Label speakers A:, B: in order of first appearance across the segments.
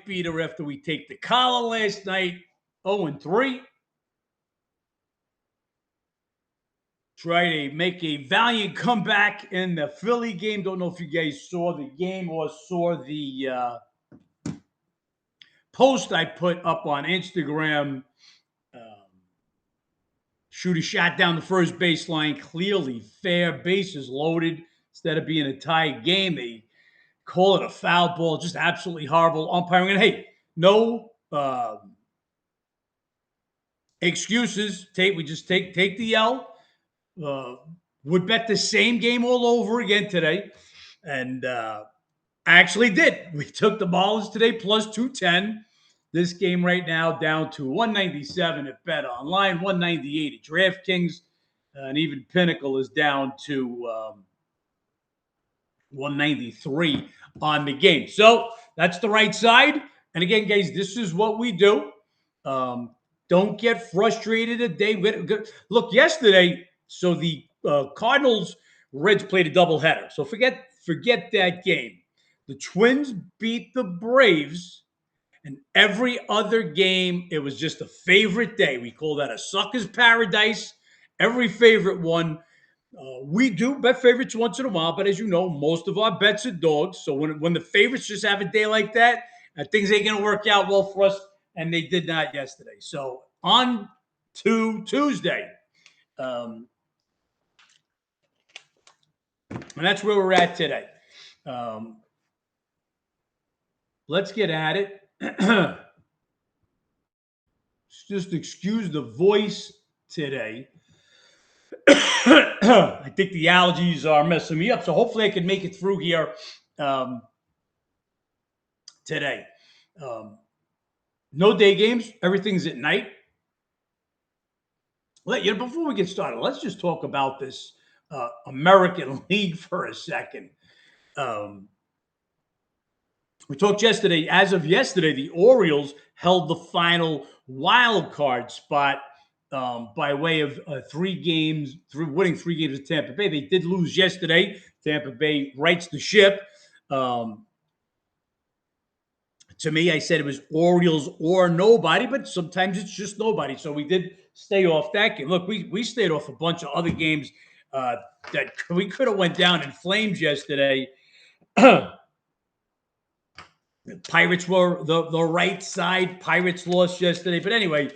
A: beater after we take the collar last night, 0-3. Try to make a valiant comeback in the Philly game. Don't know if you guys saw the game or saw the post I put up on Instagram. Shooter shot down the first baseline, clearly fair, bases loaded. Instead of being a tie game, they call it a foul ball. Just absolutely horrible umpiring. And hey, no excuses. We just take the L. Would bet the same game all over again today. And I actually did. We took the Marlins today plus 210. This game right now down to 197 at Bet Online, 198 at DraftKings, and even Pinnacle is down to 193 on the game. So that's the right side. And again, guys, this is what we do. Don't get frustrated a day. Look, yesterday, so the Cardinals Reds played a doubleheader. So forget that game. The Twins beat the Braves. And every other game, it was just a favorite day. We call that a sucker's paradise. Every favorite one. We do bet favorites once in a while, but as you know, most of our bets are dogs. So when the favorites just have a day like that, things ain't going to work out well for us, and they did not yesterday. So on to Tuesday. And that's where we're at today. Let's get at it. Just excuse the voice today. I think the allergies are messing me up, so hopefully I can make it through here today. No day games. Everything's at night. Before we get started, let's just talk about this American League for a second. We talked yesterday. As of yesterday, the Orioles held the final wild card spot by way of winning 3 games at Tampa Bay. They did lose yesterday. Tampa Bay rights the ship. To me, I said it was Orioles or nobody, but sometimes it's just nobody. So we did stay off that game. Look, we stayed off a bunch of other games that we could have went down in flames yesterday. The Pirates were the right side. Pirates lost yesterday. But anyway,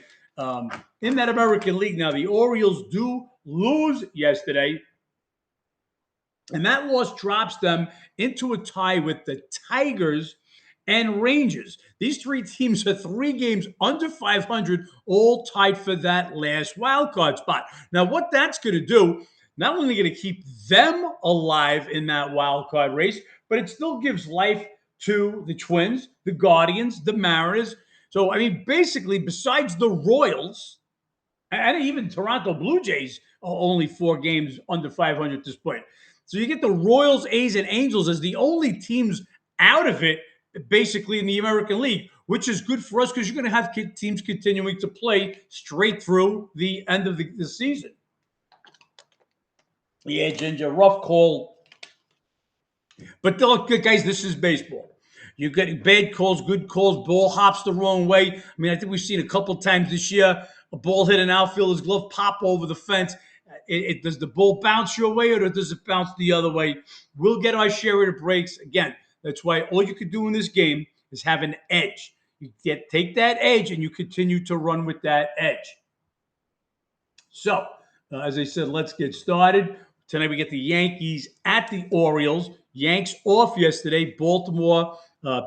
A: in that American League now, the Orioles do lose yesterday. And that loss drops them into a tie with the Tigers and Rangers. These 3 teams are 3 games under 500, all tied for that last wild card spot. Now, what that's going to do, not only going to keep them alive in that wild card race, but it still gives life to the Twins, the Guardians, the Mariners. So, I mean, basically, besides the Royals, and even Toronto Blue Jays are only 4 games under 500 at this point. So you get the Royals, A's, and Angels as the only teams out of it, basically, in the American League, which is good for us because you're going to have teams continuing to play straight through the end of the season. Yeah, Ginger, rough call. But look, guys, this is baseball. You get bad calls, good calls, ball hops the wrong way. I mean, I think we've seen a couple times this year, a ball hit an outfielder's glove, pop over the fence. Does the ball bounce your way or does it bounce the other way? We'll get our share of the breaks. Again, that's why all you could do in this game is have an edge. You take that edge and you continue to run with that edge. So, as I said, let's get started. Tonight we get the Yankees at the Orioles. Yanks off yesterday. Baltimore,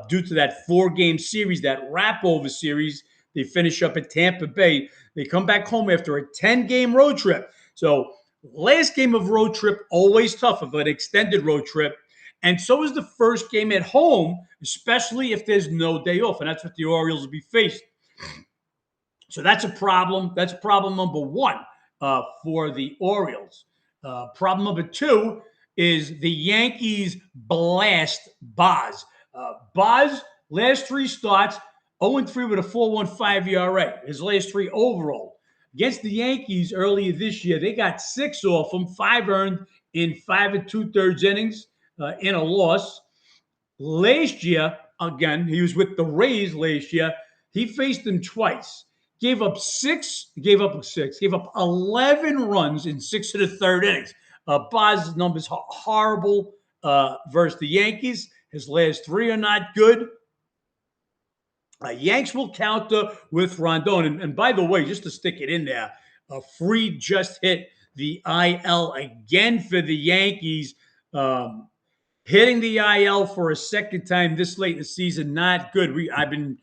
A: due to that 4-game series, that wrap-over series, they finish up at Tampa Bay. They come back home after a 10-game road trip. So last game of road trip, always tough of an extended road trip. And so is the first game at home, especially if there's no day off. And that's what the Orioles will be faced. So that's a problem. That's problem number 1 for the Orioles. Problem number 2 is the Yankees blast Boz. Boz, last 3 starts, 0-3 with a 4.15 ERA. His last 3 overall. Against the Yankees earlier this year, they got 6 off him, 5 earned in 5 2/3 innings in a loss. Last year, again, he was with the Rays last year. He faced them twice. Gave up 11 runs in 6 of the third innings. Boz's numbers horrible versus the Yankees. His last three are not good. Yanks will counter with Rondon. And by the way, just to stick it in there, Fried just hit the IL again for the Yankees. Hitting the IL for a second time this late in the season, not good. I've been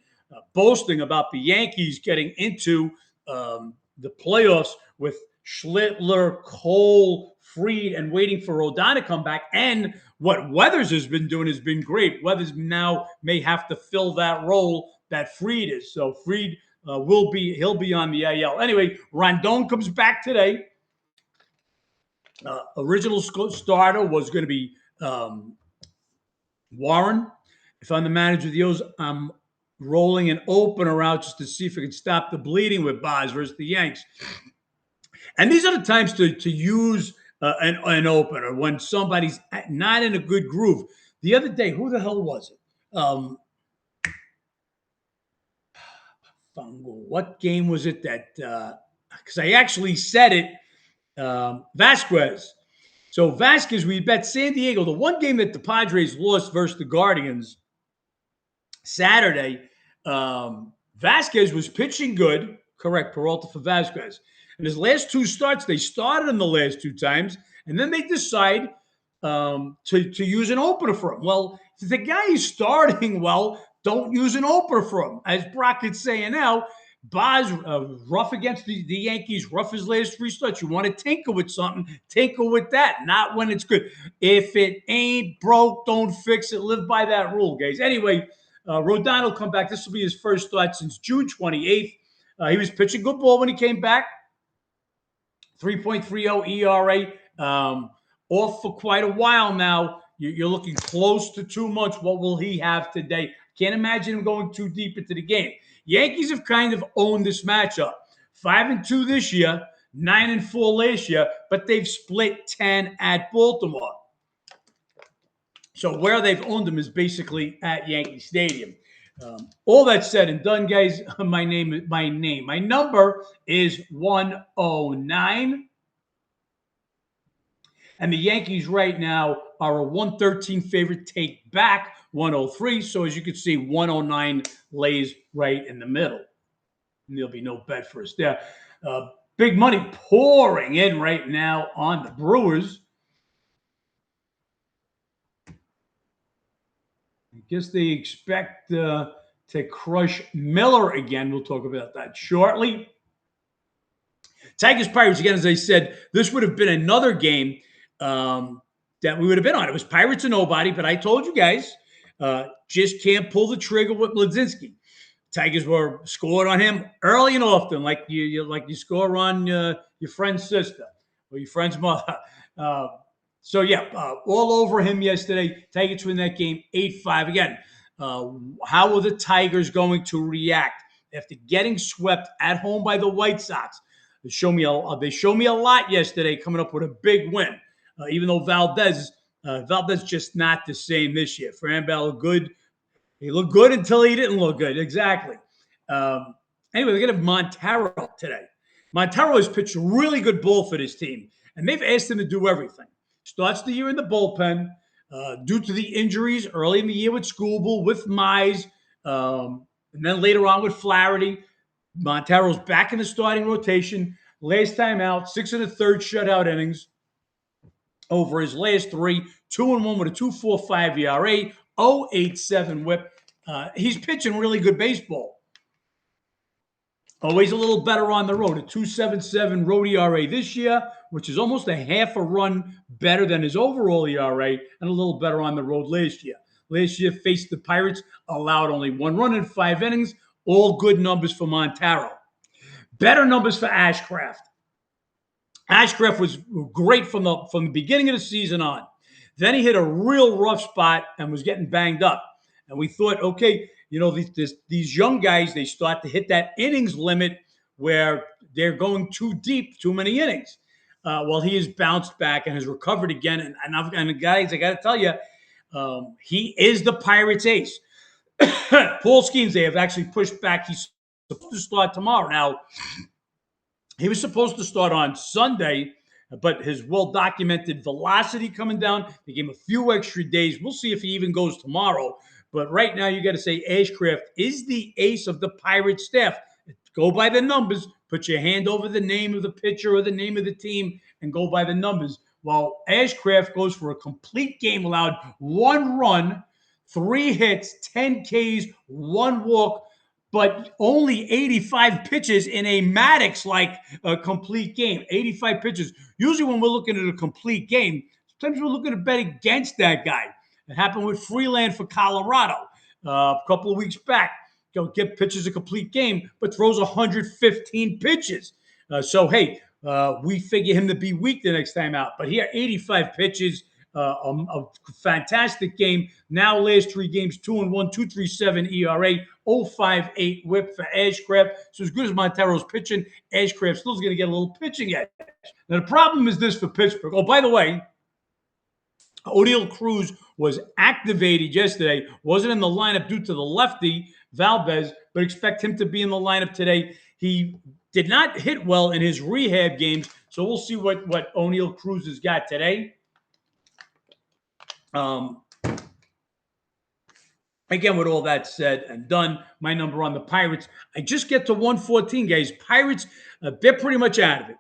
A: boasting about the Yankees getting into the playoffs with Schlittler, Cole, Fried, and waiting for Rodon to come back. And what Weathers has been doing has been great. Weathers now may have to fill that role that Fried is. So Fried he'll be on the IL. Anyway, Rondon comes back today. Original starter was going to be Warren. If I'm the manager of the O's, I'm rolling an opener out just to see if I can stop the bleeding with Boz versus the Yanks. And these are the times to use an opener when somebody's not in a good groove. The other day, who the hell was it? What game was it that? Because I actually said it. Vasquez. So Vasquez, we bet San Diego. The one game that the Padres lost versus the Guardians Saturday, Vasquez was pitching good. Correct, Peralta for Vasquez. And his last two starts, they started him the last two times, and then they decide to use an opener for him. Well, if the guy is starting well, don't use an opener for him. As Brockett's saying now, Boz, rough against the Yankees, rough his last three starts. You want to tinker with something, tinker with that, not when it's good. If it ain't broke, don't fix it. Live by that rule, guys. Anyway, Rodon will come back. This will be his first start since June 28th. He was pitching good ball when he came back. 3.30 ERA. Off for quite a while now. You're looking close to 2 months. What will he have today? Can't imagine him going too deep into the game. Yankees have kind of owned this matchup. 5-2 this year, 9-4 last year, but they've split 10 at Baltimore. So where they've owned them is basically at Yankee Stadium. All that said and done, guys, my number is 109. And the Yankees right now are a 113 favorite, take back 103. So as you can see, 109 lays right in the middle. And there'll be no bet for us there. Big money pouring in right now on the Brewers. I guess they expect to crush Miller again. We'll talk about that shortly. Tigers Pirates, again, as I said, this would have been another game that we would have been on. It was Pirates and nobody, but I told you guys, just can't pull the trigger with Mlodzinski. Tigers were scored on him early and often, like you score on your friend's sister or your friend's mother. All over him yesterday. Tigers win that game 8-5. Again, how are the Tigers going to react after getting swept at home by the White Sox? They show me a lot yesterday, coming up with a big win. Even though Valdez just not the same this year. Framber looked good. He looked good until he didn't look good. Exactly. Anyway, they're going to have Montero today. Montero has pitched really good ball for this team, and they've asked him to do everything. Starts the year in the bullpen due to the injuries early in the year with Skubal, with Mize, and then later on with Flaherty. Montero's back in the starting rotation. Last time out, 6 1/3 shutout innings over his last three. 2-1 with a 2.45 ERA, 0.87 WHIP. He's pitching really good baseball. Always a little better on the road. A 2.77 road ERA this year, which is almost a half a run better than his overall ERA, and a little better on the road last year. Last year faced the Pirates, allowed only 1 run in 5 innings. All good numbers for Montero. Better numbers for Ashcraft. Ashcraft was great from the beginning of the season on. Then he hit a real rough spot and was getting banged up. And we thought, okay, these young guys, they start to hit that innings limit where they're going too deep, too many innings. Well, he has bounced back and has recovered again. And guys, I got to tell you, he is the Pirates' ace. Paul Skeens, they have actually pushed back. He's supposed to start tomorrow. Now, he was supposed to start on Sunday, but his well-documented velocity coming down, they gave him a few extra days. We'll see if he even goes tomorrow. But right now, you got to say Ashcraft is the ace of the Pirates staff. Go by the numbers. Put your hand over the name of the pitcher or the name of the team and go by the numbers. While Ashcraft goes for a complete game, allowed 1 run, 3 hits, 10 Ks, 1 walk, but only 85 pitches in a Maddox-like complete game. 85 pitches. Usually when we're looking at a complete game, sometimes we're looking to bet against that guy. It happened with Freeland for Colorado a couple of weeks back. Get pitches a complete game, but throws 115 pitches. So, we figure him to be weak the next time out. But here, 85 pitches, a fantastic game. Now, last 3 games, 2-1, 2.37 ERA, 0.58 WHIP for Ashcraft. So as good as Montero's pitching, Ashcraft still going to get a little pitching edge. Now, the problem is this for Pittsburgh. Oh, by the way, O'Neill Cruz was activated yesterday, wasn't in the lineup due to the lefty, Valdez, but expect him to be in the lineup today. He did not hit well in his rehab games, so we'll see what O'Neill Cruz has got today. Again, with all that said and done, my number on the Pirates, I just get to 114, guys. Pirates, they're pretty much out of it.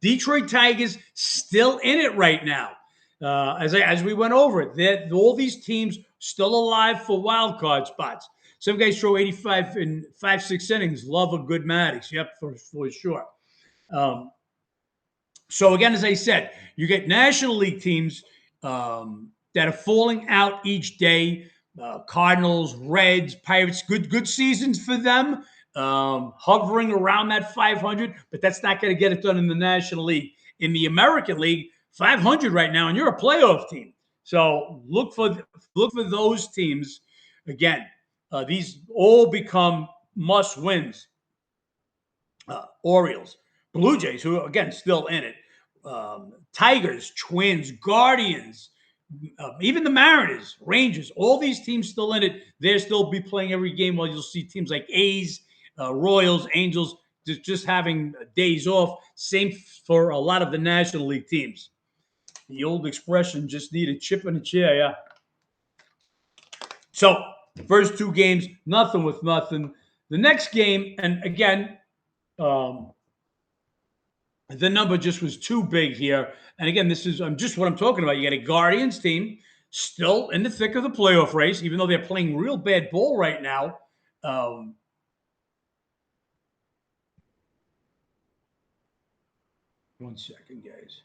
A: Detroit Tigers still in it right now. As we went over it, all these teams still alive for wild card spots. Some guys throw 85 in 5-6 innings. Love a good Maddox. Yep, for sure. So again, as I said, you get National League teams that are falling out each day. Cardinals, Reds, Pirates, good seasons for them. Hovering around that 500, but that's not going to get it done in the National League. In the American League, 500 right now, and you're a playoff team. So look for those teams. Again, these all become must wins. Orioles, Blue Jays, who again still in it. Tigers, Twins, Guardians, even the Mariners, Rangers, all these teams still in it. They'll still be playing every game, while you'll see teams like A's, Royals, Angels just having days off. Same for a lot of the National League teams. The old expression, just need a chip in a chair, yeah. So, first 2 games, nothing with nothing. The next game, and again, the number just was too big here. And again, this is just what I'm talking about. You got a Guardians team still in the thick of the playoff race, even though they're playing real bad ball right now. One second, guys.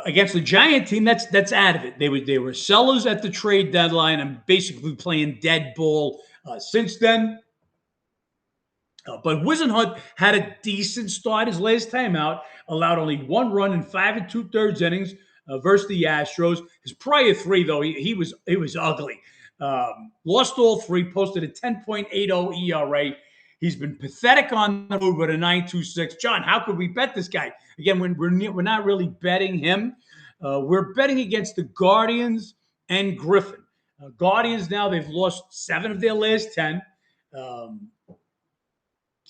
A: Against the Giant team, that's out of it. They were sellers at the trade deadline and basically playing dead ball since then. But Wisenhunt had a decent start his last time out, allowed only 1 run in 5 2/3 innings versus the Astros. His prior 3, though, he was ugly. Lost all 3, posted a 10.80 ERA. He's been pathetic on the road with a 9.26. John, how could we bet this guy? Again, when we're not really betting him. We're betting against the Guardians and Griffin. Guardians now, they've lost 7 of their last 10.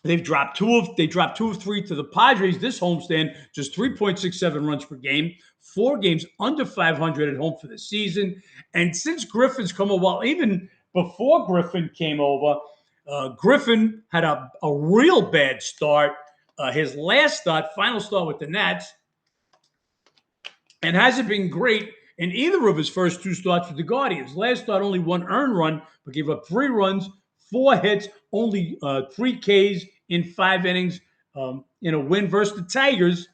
A: They've dropped two of 3 to the Padres this homestand, just 3.67 runs per game, 4 games under 500 at home for the season. And since Griffin's come over, even before Griffin came over, Griffin had a real bad start. His last start, final start with the Nats, and hasn't been great in either of his first 2 starts with the Guardians. Last start, only 1 earned run, but gave up 3 runs, 4 hits, only 3 Ks in 5 innings in a win versus the Tigers.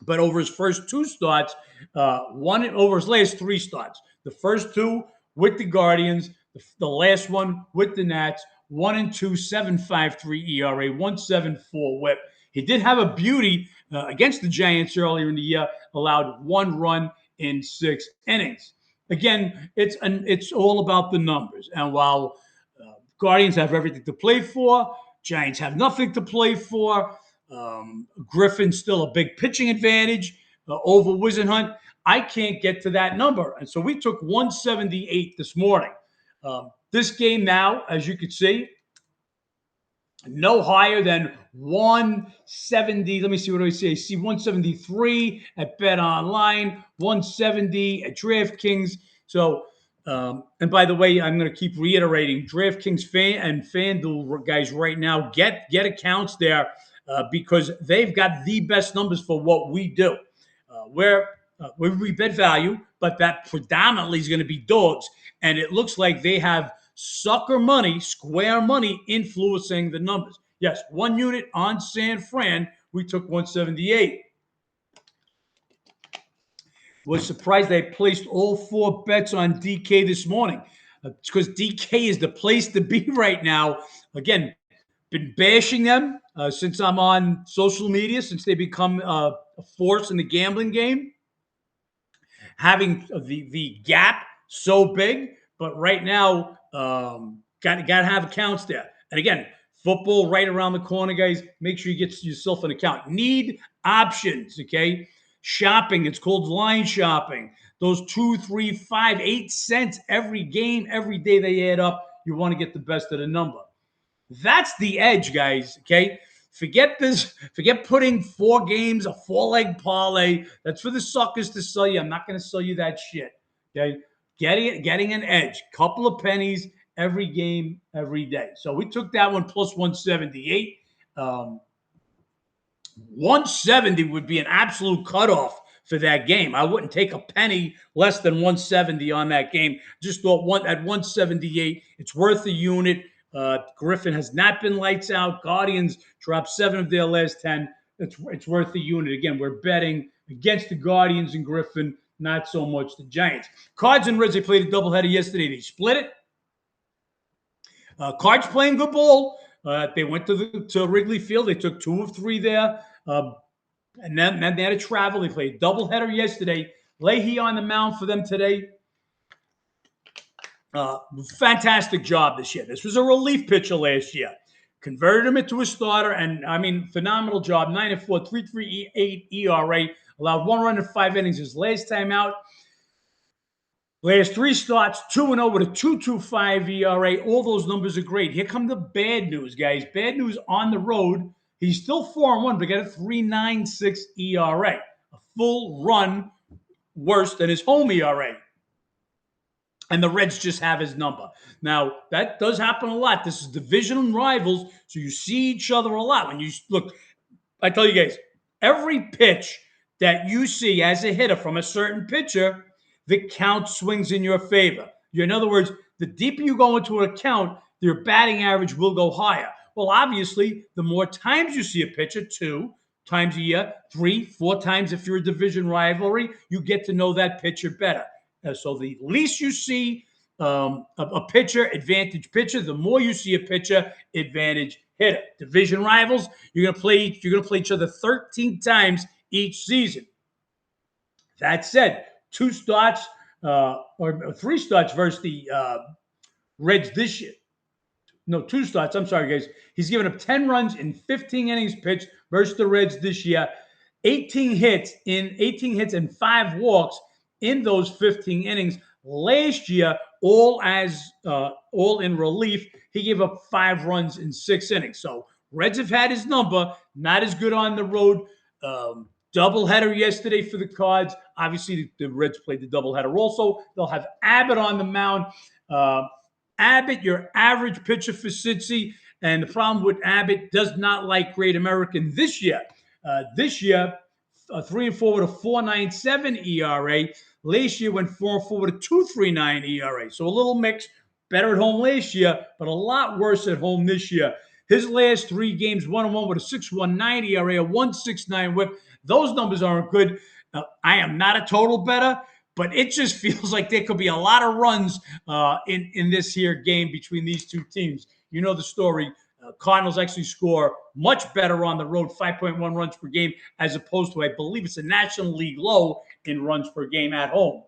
A: But over his first 2 starts, over his last 3 starts, the first 2 with the Guardians, the last one with the Nats, 1-2, 7.53 ERA, 1.74 WHIP. He did have a beauty against the Giants earlier in the year, allowed 1 run in 6 innings. Again, it's all about the numbers. And while Guardians have everything to play for, Giants have nothing to play for. Griffin's still a big pitching advantage over Wisenhunt. I can't get to that number. And so we took 178 this morning. This game now, as you can see, no higher than 170. Let me see what do I say. See 173 at Bet Online, 170 at DraftKings. So, and by the way, I'm going to keep reiterating, DraftKings and FanDuel guys right now get accounts there because they've got the best numbers for what we do. We bet value, but that predominantly is going to be dogs, and it looks like they have sucker money, square money influencing the numbers. Yes, 1 unit on San Fran, we took 178. Was surprised they placed all 4 bets on DK this morning. It's because DK is the place to be right now. Again, been bashing them since I'm on social media, since they become a force in the gambling game, having the gap so big. But right now, got to have accounts there. And again, football right around the corner, guys. Make sure you get yourself an account. Need options, okay? Shopping, it's called line shopping. Those 2, 3, 5, 8 cents every game, every day they add up. You want to get the best of the number. That's the edge, guys. Okay. Forget this. Forget putting 4 games, a 4-leg parlay. That's for the suckers to sell you. I'm not going to sell you that shit. Okay. Getting an edge. Couple of pennies every game, every day. So we took that one plus 178. 170 would be an absolute cutoff for that game. I wouldn't take a penny less than 170 on that game. Just thought at 178, it's worth a unit. Griffin has not been lights out. Guardians dropped 7 of their last 10. It's worth a unit. Again, we're betting against the Guardians and Griffin, not so much the Giants. Cards and Reds, they played a doubleheader yesterday. They split it. Cards playing good ball. They went to Wrigley Field. They took 2 of 3 there. And then they had to travel. They played a doubleheader yesterday. Leahy on the mound for them today. Fantastic job this year. This was a relief pitcher last year. Converted him into a starter, and I mean, phenomenal job. 9-4, 3.38 ERA. Allowed 1 run in 5 innings his last time out. Last 3 starts, 2-0 with a 2.25 ERA. All those numbers are great. Here come the bad news, guys. Bad news on the road. He's still 4-1, but got a 3.96 ERA. A full run worse than his home ERA. And the Reds just have his number. Now, that does happen a lot. This is division rivals, so you see each other a lot. When you look, I tell you guys, every pitch that you see as a hitter from a certain pitcher, the count swings in your favor. In other words, the deeper you go into an account, your batting average will go higher. Well, obviously, the more times you see a pitcher, 2 times a year, 3, 4 times if you're a division rivalry, you get to know that pitcher better. So the least you see a pitcher, advantage pitcher, the more you see a pitcher, advantage hitter. Division rivals, you're gonna play each other 13 times each season. That said, 2 starts or 3 starts versus the Reds this year. No, 2 starts. I'm sorry, guys. He's given up 10 runs in 15 innings pitched versus the Reds this year. 18 hits and 5 walks in those 15 innings. Last year, all in relief, he gave up 5 runs in 6 innings. So Reds have had his number. Not as good on the road. Doubleheader yesterday for the Cards. Obviously, the Reds played the doubleheader also. They'll have Abbott on the mound. Abbott, your average pitcher for Cincy. And the problem with Abbott, does not like Great American this year. This year, 3-4 with a 4.97 ERA. Last year went 4-4 with a 2.39 ERA. So a little mix. Better at home last year, but a lot worse at home this year. His last 3 games, 1-1 with a 6.19 ERA, a 1.69 WHIP. Those numbers aren't good. Now, I am not a total bettor, but it just feels like there could be a lot of runs in this here game between these 2 teams. You know the story. Cardinals actually score much better on the road, 5.1 runs per game, as opposed to, I believe it's a National League low in runs per game at home.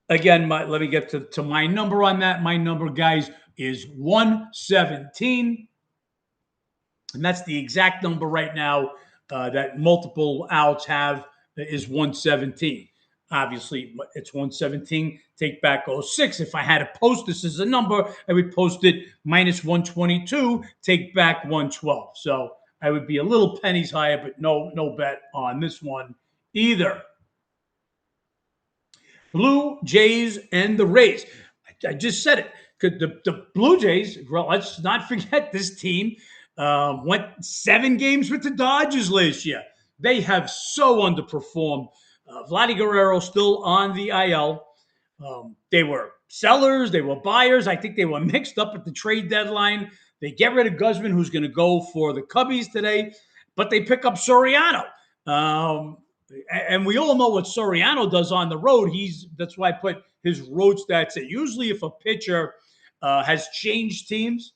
A: Again, let me get to my number on that. My number, guys, is 117. And that's the exact number right now that multiple outs have is 117. Obviously, it's 117. Take back '06. If I had to post this as a number, I would post it minus 122. Take back 112. So I would be a little pennies higher, but no bet on this one either. Blue Jays and the Rays. I just said it. The Blue Jays, well, let's not forget this team went 7 games with the Dodgers last year. They have so underperformed. Vladdy Guerrero still on the IL. They were sellers, they were buyers. I think they were mixed up at the trade deadline. They get rid of Guzman, who's going to go for the Cubbies today, but they pick up Soriano. And we all know what Soriano does on the road. That's why I put his road stats at. Usually, if a pitcher has changed teams,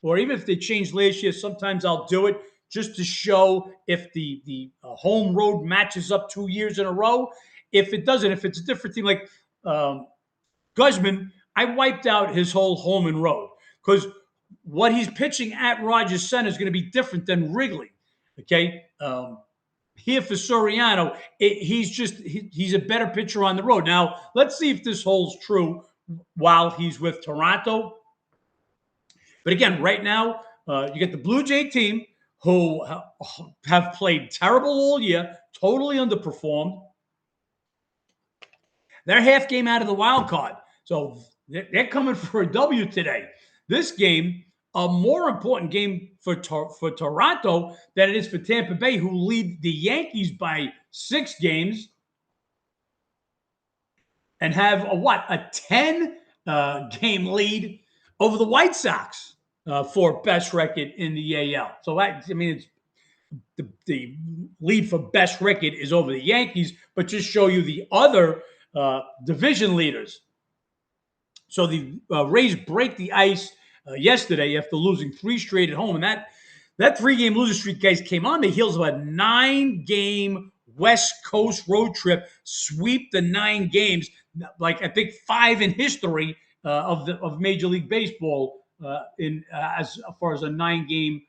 A: or even if they changed last year, sometimes I'll do it just to show if the home road matches up 2 years in a row. If it doesn't, if it's a different team, like Guzman, I wiped out his whole home and road because what he's pitching at Rogers Center is going to be different than Wrigley. Okay. Here for Soriano, he's a better pitcher on the road. Now, let's see if this holds true while he's with Toronto. But again, right now, you get the Blue Jay team who have played terrible all year, totally underperformed. They're half game out of the wild card. So they're coming for a W today. This game, a more important game for Toronto than it is for Tampa Bay, who lead the Yankees by 6 games and have a 10 game lead over the White Sox for best record in the AL. So it's the lead for best record is over the Yankees, but just show you the other division leaders. So the Rays break the ice yesterday after losing 3 straight at home. And that 3-game losing streak, guys, came on the heels of a 9-game West Coast road trip, sweep the 9 games, like I think 5 in history of Major League Baseball as far as a 9-game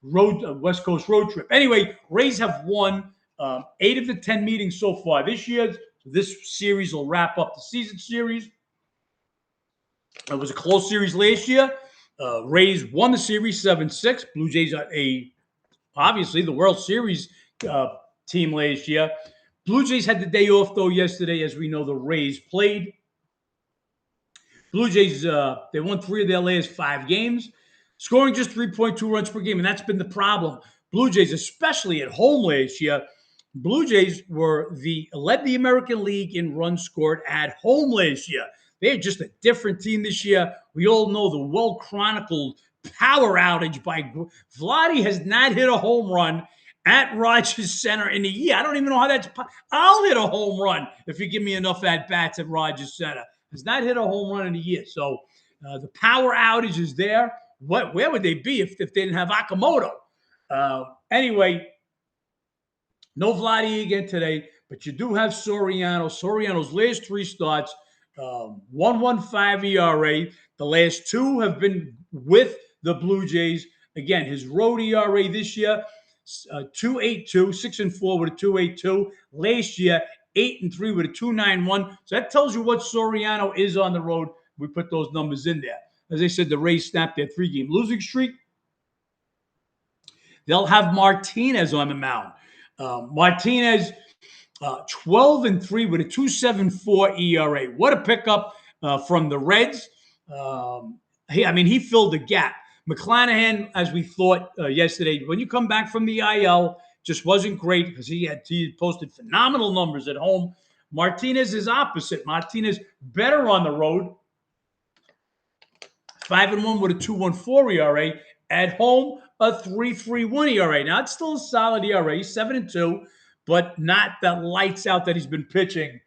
A: West Coast road trip. Anyway, Rays have won 8 of the 10 meetings so far this year. This series will wrap up the season series. It was a close series last year. Rays won the series 7-6. Blue Jays are obviously the World Series team last year. Blue Jays had the day off, though, yesterday. As we know, the Rays played. Blue Jays, they won 3 of their last 5 games, scoring just 3.2 runs per game, and that's been the problem. Blue Jays, especially at home last year, Blue Jays led the American League in runs scored at home last year. They're just a different team this year. We all know the well-chronicled power outage by Vladdy has not hit a home run at Rogers Center in a year. I don't even know how that's I'll hit a home run if you give me enough at-bats at Rogers Center. Has not hit a home run in a year. So the power outage is there. Where would they be if they didn't have Akamoto? Anyway, no Vladdy again today, but you do have Soriano. Soriano's last 3 starts, 1.15 ERA. The last 2 have been with the Blue Jays. Again, his road ERA this year, 2.82, 6-4 with a 2.82. Last year, 8-3 with a 2.91. So that tells you what Soriano is on the road. We put those numbers in there. As I said, the Rays snapped their 3-game losing streak. They'll have Martinez on the mound. Martinez, 12-3 with a 2.74 ERA. What a pickup from the Reds. He filled the gap. McClanahan, as we thought yesterday, when you come back from the IL, just wasn't great because he posted phenomenal numbers at home. Martinez is opposite. Martinez better on the road. 5-1 with a 2.14 ERA. At home, a 3.31 ERA. Now, it's still a solid ERA, 7-2, but not the lights out that he's been pitching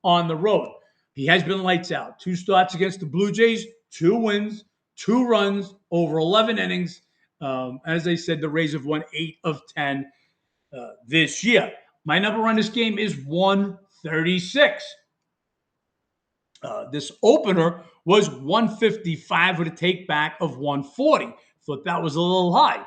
A: on the road. He has been lights out. 2 starts against the Blue Jays, 2 wins, 2 runs over 11 innings. As I said, the Rays have won 8 of 10 this year. My number on this game is 136. This opener was 155 with a take back of 140. Thought that was a little high.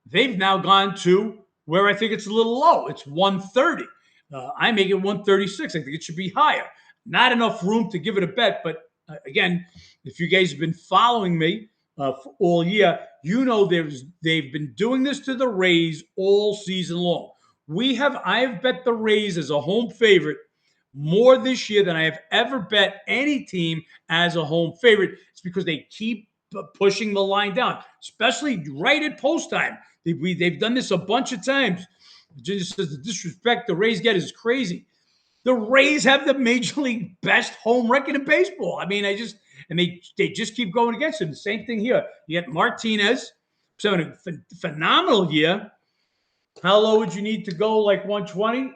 A: They've now gone to where I think it's a little low. It's 130. I make it 136. I think it should be higher. Not enough room to give it a bet, but again, if you guys have been following me for all year, you know they've been doing this to the Rays all season long. I have bet the Rays as a home favorite more this year than I have ever bet any team as a home favorite. It's because they keep pushing the line down, especially right at post time. They've done this a bunch of times. Just says the disrespect the Rays get is crazy. The Rays have the major league best home record in baseball. I mean, they just keep going against them. The same thing here. You get Martinez, having a phenomenal year. How low would you need to go? Like 120?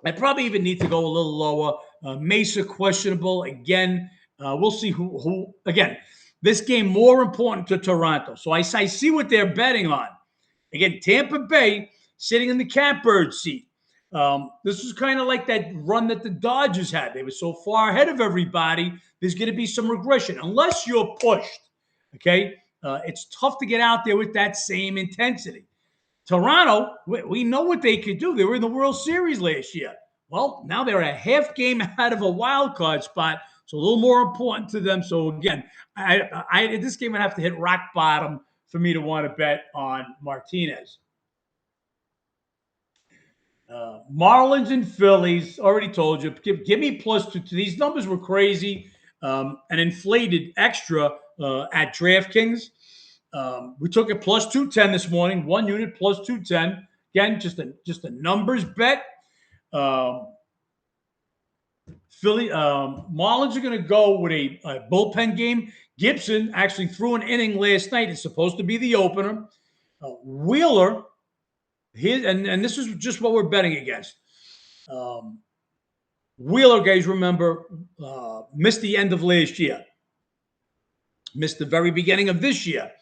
A: I probably even need to go a little lower. Mesa questionable again. We'll see who again. This game more important to Toronto. So I see what they're betting on. Again, Tampa Bay sitting in the catbird seat. This is kind of like that run that the Dodgers had. They were so far ahead of everybody. There's going to be some regression unless you're pushed. Okay, it's tough to get out there with that same intensity. Toronto, we know what they could do. They were in the World Series last year. Well, now they're a half game out of a wild card spot, so a little more important to them. So again, this game would have to hit rock bottom for me to want to bet on Martinez. Marlins and Phillies, already told you. Give me +2. These numbers were crazy and inflated extra at DraftKings. We took it +210 this morning. 1 unit +210. Again, just a numbers bet. Marlins are going to go with a bullpen game. Gibson actually threw an inning last night. It's supposed to be the opener. Wheeler, and this is just what we're betting against. Wheeler, guys, remember, missed the end of last year. Missed the very beginning of this year.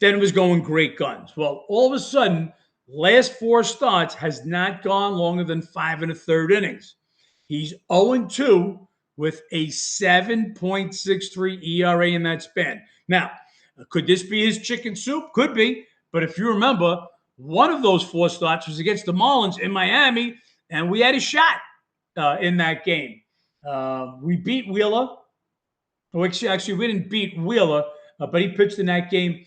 A: Then was going great guns. Well, all of a sudden, last 4 starts has not gone longer than 5 1/3 innings. He's 0-2 with a 7.63 ERA in that span. Now, could this be his chicken soup? Could be. But if you remember, one of those 4 starts was against the Marlins in Miami, and we had a shot in that game. We beat Wheeler. Actually, we didn't beat Wheeler, but he pitched in that game.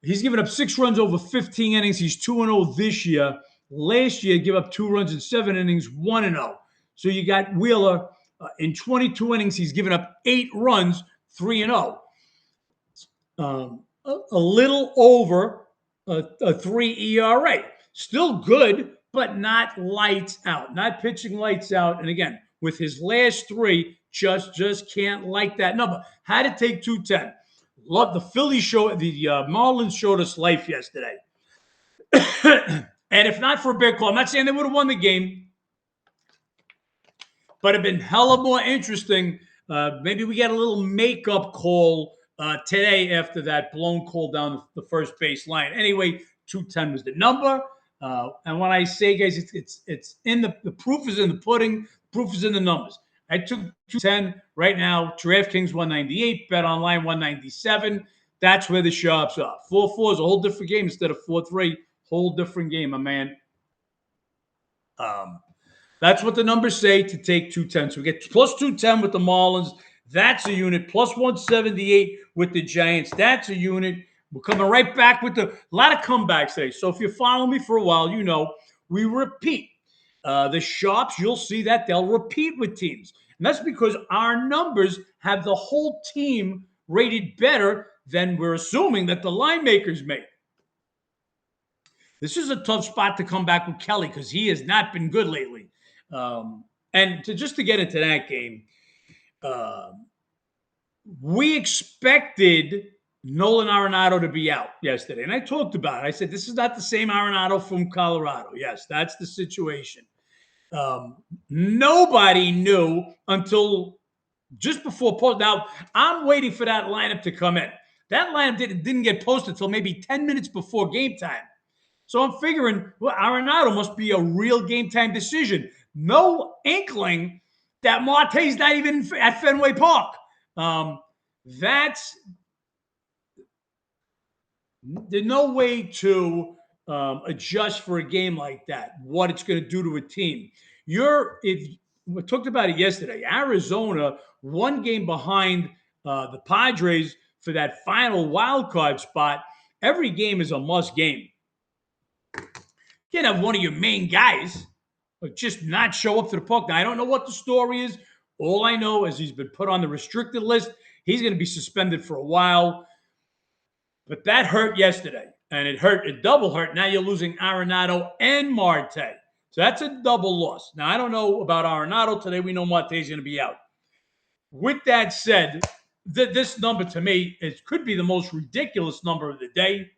A: He's given up 6 runs over 15 innings. He's 2-0 this year. Last year, give up 2 runs in 7 innings, 1-0. So you got Wheeler in 22 innings. He's given up 8 runs, 3-0. A little over a 3 ERA. Still good, but not lights out. Not pitching lights out. And again, with his last 3, just can't like that number. Had to take 210. Love the Phillies show. The Marlins showed us life yesterday. And if not for a big call, I'm not saying they would have won the game, but it'd been hella more interesting. Maybe we get a little makeup call today after that blown call down the first base line. Anyway, 210 was the number. And when I say, guys, it's in the proof is in the pudding. The proof is in the numbers. I took 210 right now. DraftKings 198, Bet Online 197. That's where the shops are. 4-4 is a whole different game instead of 4-3. Whole different game, my man. That's what the numbers say to take 210. So we get +210 with the Marlins. That's a unit. +178 with the Giants. That's a unit. We're coming right back with a lot of comebacks today. So if you follow me for a while, you know we repeat. The shops, you'll see that they'll repeat with teams. And that's because our numbers have the whole team rated better than we're assuming that the line makers make. This is a tough spot to come back with Kelly because he has not been good lately. And just to get into that game, we expected Nolan Arenado to be out yesterday. And I talked about it. I said, this is not the same Arenado from Colorado. Yes, that's the situation. Nobody knew until just before post. Now, I'm waiting for that lineup to come in. That lineup didn't get posted until maybe 10 minutes before game time. So I'm figuring, well, Arenado must be a real game time decision. No inkling that Marte's not even at Fenway Park. There's no way to adjust for a game like that, what it's going to do to a team. If we talked about it yesterday, Arizona one game behind the Padres for that final wild card spot. Every game is a must game. You can't have one of your main guys just not show up to the puck. Now, I don't know what the story is. All I know is he's been put on the restricted list. He's going to be suspended for a while. But that hurt yesterday, and it double hurt. Now you're losing Arenado and Marte. So that's a double loss. Now, I don't know about Arenado today. We know Marte's going to be out. With that said, this number to me could be the most ridiculous number of the day.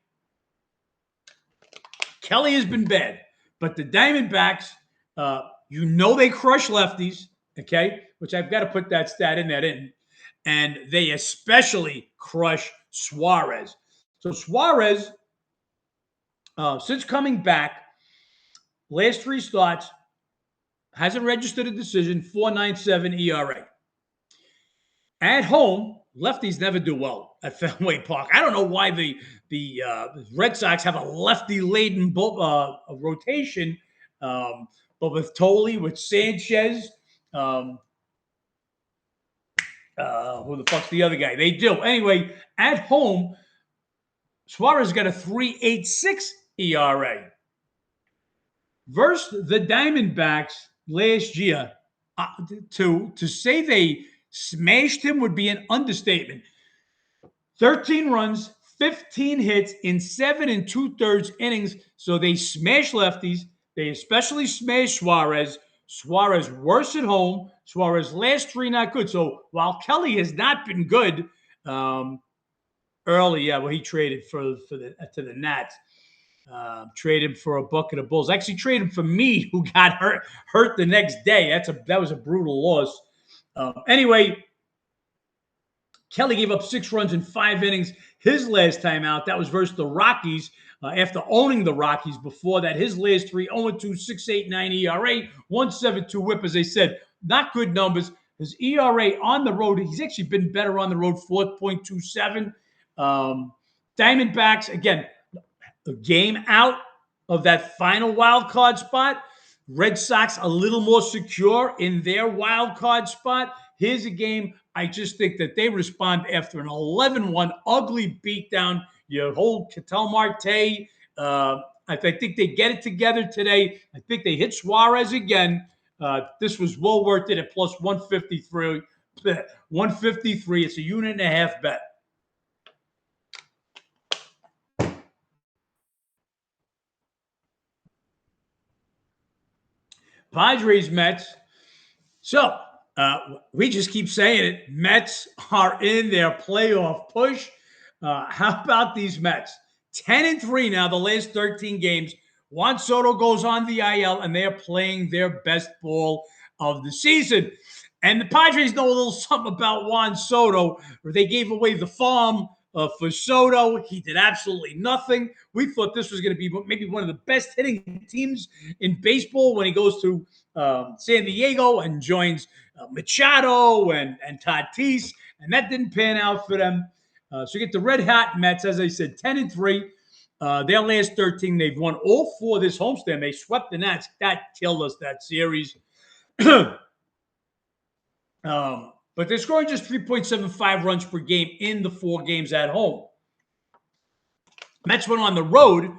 A: Kelly has been bad, but the Diamondbacks, they crush lefties, okay? Which I've got to put that stat in. And they especially crush Suarez. So Suarez, since coming back, last 3 starts, hasn't registered a decision, 4.97 ERA. At home, lefties never do well at Fenway Park. I don't know why the Red Sox have a lefty-laden rotation, but with Tolley, with Sanchez, who the fuck's the other guy? They do. Anyway, at home, Suarez got a 3.86 ERA. Versus the Diamondbacks last year, to say they smashed him would be an understatement. 13 runs, 15 hits in 7 2/3 innings. So they smashed lefties. They especially smashed Suarez. Suarez worse at home. Suarez last 3 not good. So while Kelly has not been good early, he traded to the Nats. Traded for a bucket of Bulls. Actually, traded him for me, who got hurt the next day. That was a brutal loss. Anyway, Kelly gave up 6 runs in 5 innings his last time out. That was versus the Rockies. After owning the Rockies before that, his last 3, 0-2, 6.89 ERA, 1.72 WHIP. As I said, not good numbers. His ERA on the road, he's actually been better on the road, 4.27. Diamondbacks, again, a game out of that final wild card spot. Red Sox a little more secure in their wild card spot. Here's a game I just think that they respond after an 11-1 ugly beatdown. You hold Ketel Marte. I think they get it together today. I think they hit Suarez again. This was well worth it at plus 153. 153. It's a 1.5 bet. Padres, Mets. So we just keep saying it. Mets are in their playoff push. How about these Mets? 10-3 now, the last 13 games. Juan Soto goes on the IL, and they're playing their best ball of the season. And the Padres know a little something about Juan Soto. They gave away the farm for Soto. He did absolutely nothing. We thought this was going to be maybe one of the best hitting teams in baseball when he goes to San Diego and joins Machado and Tatis, and that didn't pan out for them. So you get the red hot Mets, as I said, 10-3. Their last 13, they've won all 4 this homestand. They swept the Nats. That killed us, that series. But they're scoring just 3.75 runs per game in the 4 games at home. Mets went on the road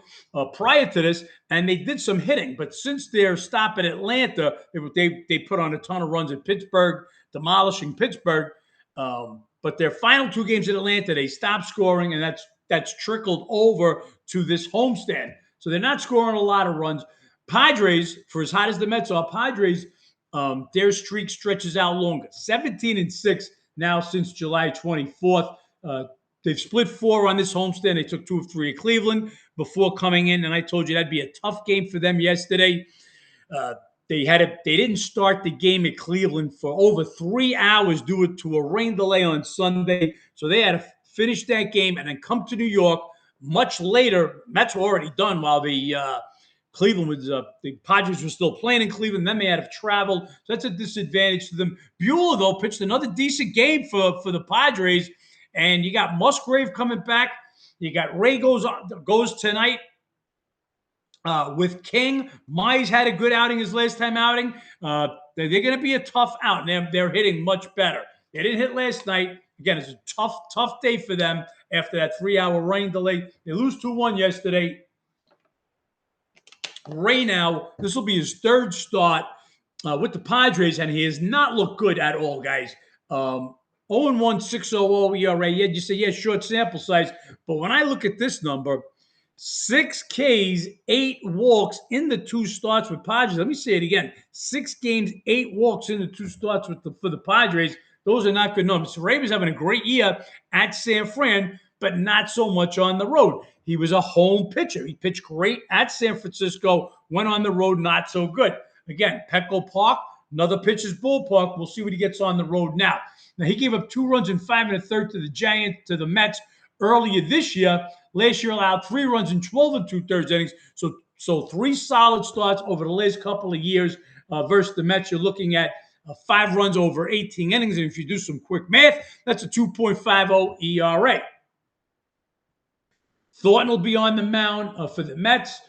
A: prior to this, and they did some hitting. But since their stop at Atlanta, they put on a ton of runs at Pittsburgh, demolishing Pittsburgh. But their final 2 games at Atlanta, they stopped scoring, and that's trickled over to this homestand. So they're not scoring a lot of runs. Padres, for as hot as the Mets are, Padres, their streak stretches out longer. 17-6 now since July 24th. They've split 4 on this homestand. They took 2 of 3 at Cleveland before coming in, and I told you that'd be a tough game for them yesterday. They didn't start the game at Cleveland for over 3 hours due to a rain delay on Sunday, so they had to finish that game and then come to New York much later. Mets were already done while the Padres were still playing in Cleveland. Then they had to travel, so that's a disadvantage to them. Buehler, though, pitched another decent game for the Padres. And you got Musgrave coming back. You got Ray goes tonight. with King. Mize had a good outing his last time outing. They're going to be a tough out. They're hitting much better. They didn't hit last night. Again, it's a tough day for them after that 3-hour rain delay. They lose 2-1 yesterday. Ray now, this will be his third start with the Padres, and he has not looked good at all, guys. 0-1, 6.00 ERA. Yeah, you say, yeah, short sample size. But when I look at this number, 6 Ks, 8 walks in the 2 starts with Padres. Let me say it again. 6 games, 8 walks in the 2 starts for the Padres. Those are not good numbers. So Ray was having a great year at San Fran, but not so much on the road. He was a home pitcher. He pitched great at San Francisco, went on the road, not so good. Again, Petco Park, another pitcher's ballpark. We'll see what he gets on the road now. Now, he gave up 2 runs in 5 1/3 to the Mets earlier this year. Last year allowed 3 runs in 12 2/3 innings. So 3 solid starts over the last couple of years versus the Mets. You're looking at 5 runs over 18 innings. And if you do some quick math, that's a 2.50 ERA. Thornton will be on the mound for the Mets.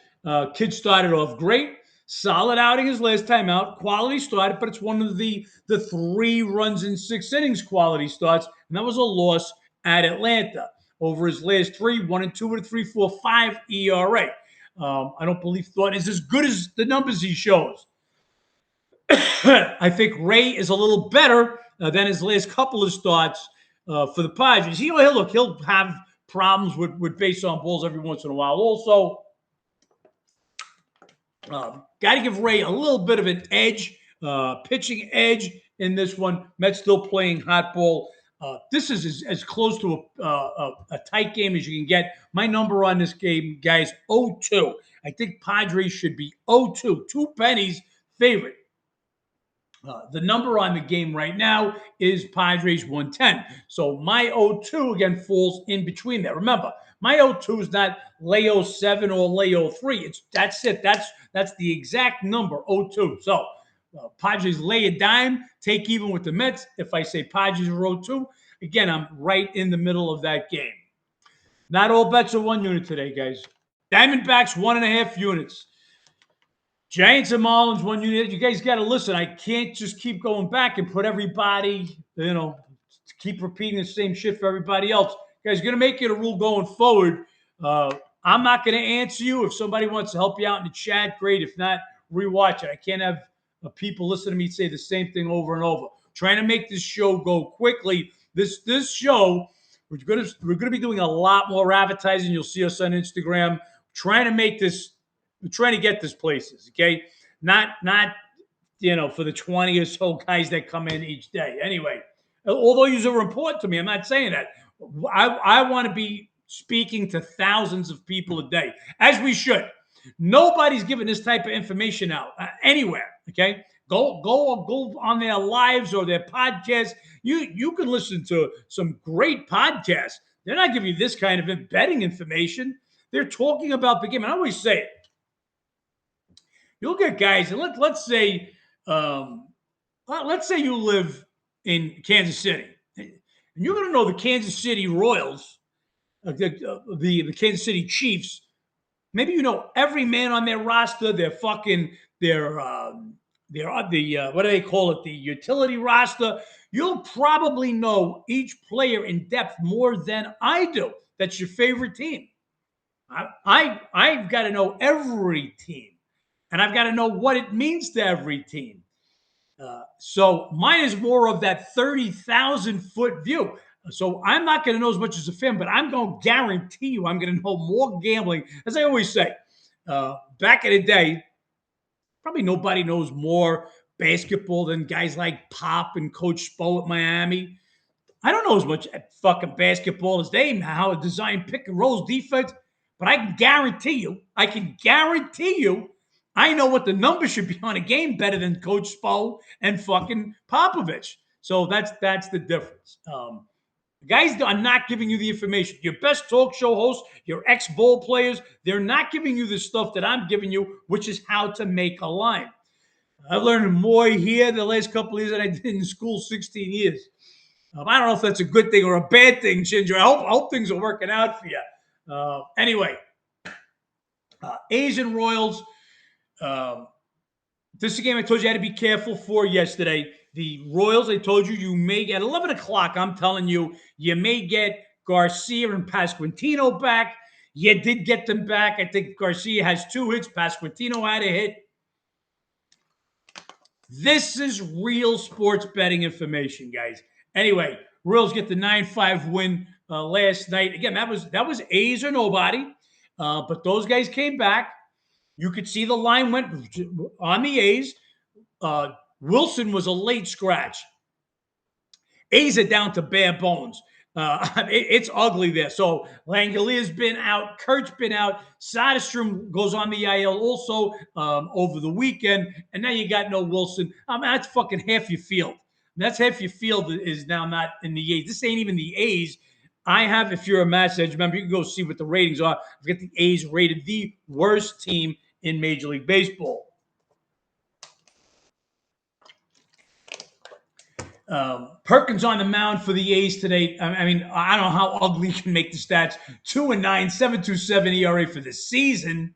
A: Kid started off great. Solid outing his last time out. Quality started, but it's one of the 3 runs in 6 innings quality starts. And that was a loss at Atlanta. Over his last 3, 1-2 with a 3.45 ERA. I don't believe Thornton is as good as the numbers he shows. I think Ray is a little better than his last couple of starts for the Padres. He'll have problems with base on balls every once in a while. Also, got to give Ray a little bit of an edge, pitching edge in this one. Mets still playing hot ball. This is as close to a tight game as you can get. My number on this game, guys, 0-2. I think Padres should be 0-2. 2 pennies favorite. The number on the game right now is Padres 110. So my 0-2 again falls in between there. Remember, my 0-2 is not lay 07 or lay 03. That's it. That's the exact number 0-2. So Padres lay a dime, take even with the Mets. If I say Padres are 0-2, again, I'm right in the middle of that game. Not all bets are 1 unit today, guys. Diamondbacks 1.5 units. Giants and Marlins 1 unit. You guys got to listen. I can't just keep going back and put everybody, keep repeating the same shit for everybody else. You guys, going to make it a rule going forward. I'm not going to answer you. If somebody wants to help you out in the chat, great. If not, rewatch it. I can't have people listen to me say the same thing over and over. Trying to make this show go quickly. This show, we're gonna be doing a lot more advertising. You'll see us on Instagram. Trying to make this. We're trying to get this places, okay? Not for the 20 or so guys that come in each day. Anyway, although you are important to me, I'm not saying that. I want to be speaking to thousands of people a day, as we should. Nobody's giving this type of information out anywhere, okay? Go on their lives or their podcasts. You can listen to some great podcasts. They're not giving you this kind of betting information. They're talking about the game. And I always say it. You'll get guys, and let's say you live in Kansas City, and you're going to know the Kansas City Royals, the Kansas City Chiefs. Maybe you know every man on their roster. What do they call it? The utility roster. You'll probably know each player in depth more than I do. That's your favorite team. I've got to know every team. And I've got to know what it means to every team. So mine is more of that 30,000-foot view. So I'm not going to know as much as a fan, but I'm going to guarantee you I'm going to know more gambling. As I always say, back in the day, probably nobody knows more basketball than guys like Pop and Coach Spo at Miami. I don't know as much fucking basketball as they know how to design pick and rolls defense, but I can guarantee you, I know what the numbers should be on a game better than Coach Spo and fucking Popovich. So that's the difference. Guys are not giving you the information. Your best talk show hosts, your ex-ball players, they're not giving you the stuff that I'm giving you, which is how to make a line. I learned more here the last couple of years than I did in school 16 years. I don't know if that's a good thing or a bad thing, Ginger. I hope things are working out for you. Anyway, A's and Royals. Um, this is a game I told you I had to be careful for yesterday. The Royals, I told you, you may get 11 o'clock. I'm telling you, you may get Garcia and Pasquantino back. You did get them back. I think Garcia has 2 hits. Pasquantino had a hit. This is real sports betting information, guys. Anyway, Royals get the 9-5 win last night. Again, that was A's or nobody, but those guys came back. You could see the line went on the A's. Wilson was a late scratch. A's are down to bare bones. It's ugly there. So Langoliers been out, Kurt's been out, Soderstrom goes on the IL also over the weekend, and now you got no Wilson. That's fucking half your field. That's half your field is now not in the A's. This ain't even the A's. I have, if you're a Massa Edge member, you can go see what the ratings are. I've got the A's rated the worst team in Major League Baseball. Perkins on the mound for the A's today. I mean, I don't know how ugly you can make the stats. 2-9, 7.27 ERA for the season.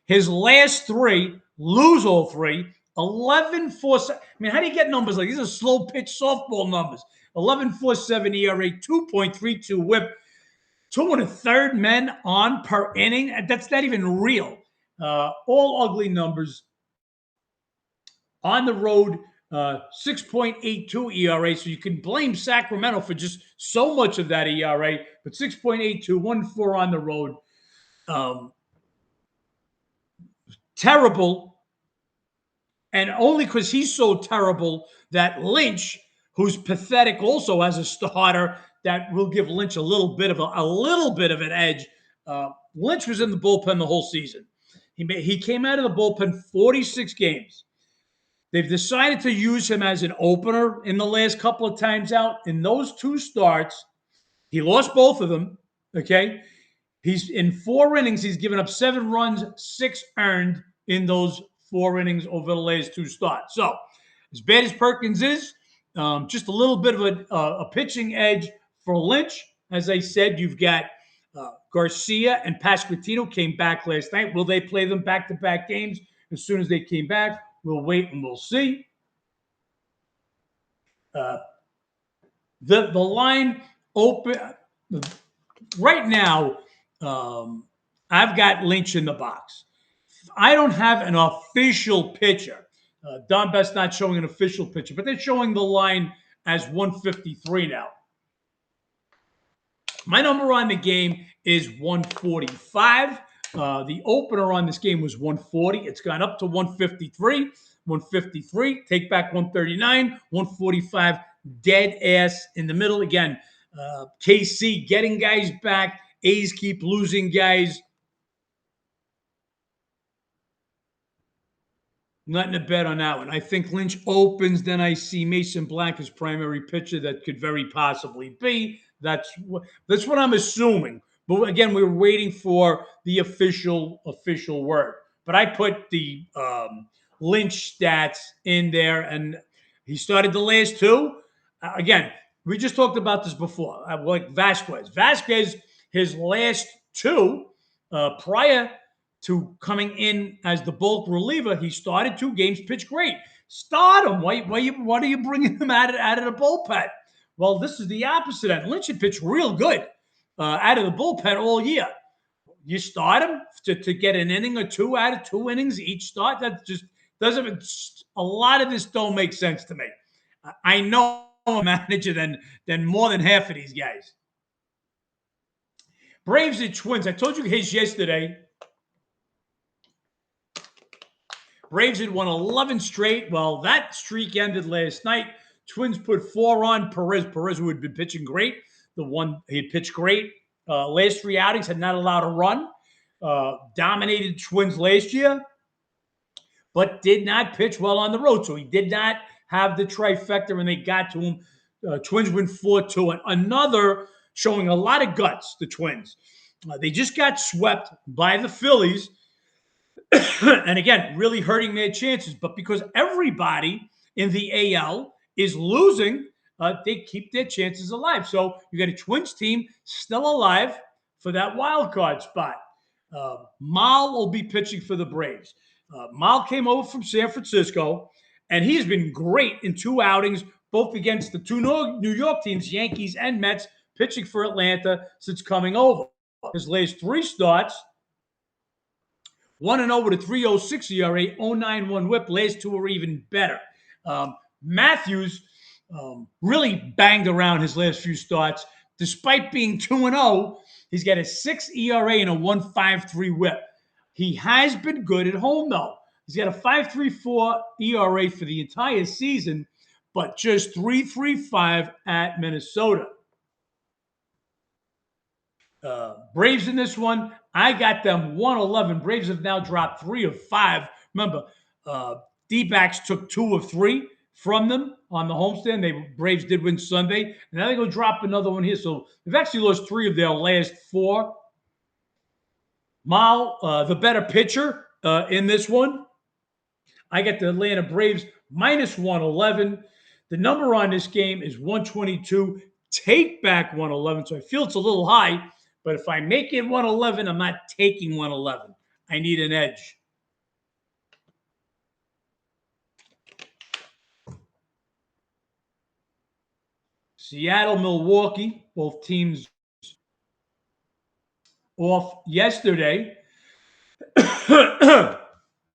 A: His last 3, lose all 3. 11.47. I mean, how do you get numbers like these? Are slow pitch softball numbers. 11.47 ERA, 2.32 WHIP, 2 1/3 men on per inning. That's not even real. All ugly numbers. On the road, 6.82 ERA. So you can blame Sacramento for just so much of that ERA, but 6.82, 1.4 on the road. Terrible. And only because he's so terrible that Lynch, who's pathetic also as a starter, that will give Lynch a little bit of an edge. Lynch was in the bullpen the whole season. He came out of the bullpen 46 games. They've decided to use him as an opener in the last couple of times out. In those 2 starts, he lost both of them. Okay. He's in 4 innings. He's given up 7 runs, 6 earned in those 4 innings over the last 2 starts. So, as bad as Perkins is, just a little bit of a pitching edge for Lynch. As I said, you've got Garcia and Pasquantino came back last night. Will they play them back-to-back games as soon as they came back? We'll wait and we'll see. The line open right now. I've got Lynch in the box. I don't have an official pitcher. Don Best's not showing an official pitcher, but they're showing the line as 153 now. My number on the game is 145. The opener on this game was 140. It's gone up to 153. 153. Take back 139. 145. Dead ass in the middle. Again, KC getting guys back. A's keep losing guys. Nothing to bet on that one. I think Lynch opens. Then I see Mason Blank as primary pitcher. That could very possibly be. That's what I'm assuming. But again, we're waiting for the official word. But I put the Lynch stats in there, and he started the last 2. Again, we just talked about this before. Like Vasquez, his last 2 prior to coming in as the bulk reliever, he started 2 games, pitched great. Start him. Why are you bringing him out of the bullpen? Well, this is the opposite end. Lynch had pitched real good out of the bullpen all year. You start him to get an inning or 2 out of 2 innings each start. That just doesn't. A lot of this don't make sense to me. I know I'm a manager than more than half of these guys. Braves and Twins. I told you his yesterday. Braves had won 11 straight. Well, that streak ended last night. Twins put 4 on Perez, who had been pitching great. The one he had pitched great. Last 3 outings had not allowed a run. Dominated Twins last year, but did not pitch well on the road. So he did not have the trifecta when they got to him. Twins win 4-2. And another showing a lot of guts, the Twins. They just got swept by the Phillies. And again, really hurting their chances. But because everybody in the AL is losing, they keep their chances alive. So you got a Twins team still alive for that wild card spot. Mal will be pitching for the Braves. Mal came over from San Francisco, and he's been great in 2 outings, both against the two New York teams, Yankees and Mets, pitching for Atlanta since coming over. His last 3 starts, 1-0 with a 3.06 ERA, 0.91 whip. Last 2 are even better. Matthews really banged around his last few starts. Despite being 2-0, he's got a 6 ERA and a 1.53 whip. He has been good at home, though. He's got a 5.34 ERA for the entire season, but just 3.35 at Minnesota. Braves in this one, I got them 111. Braves have now dropped 3 of 5. Remember, D-backs took 2 of 3 from them on the homestand. Braves did win Sunday, and now they're going to drop another one here. So they've actually lost 3 of their last 4. Mal, the better pitcher in this one. I got the Atlanta Braves minus 111. The number on this game is 122. Take back 111. So I feel it's a little high, but if I make it 111, I'm not taking 111. I need an edge. Seattle, Milwaukee, both teams off yesterday.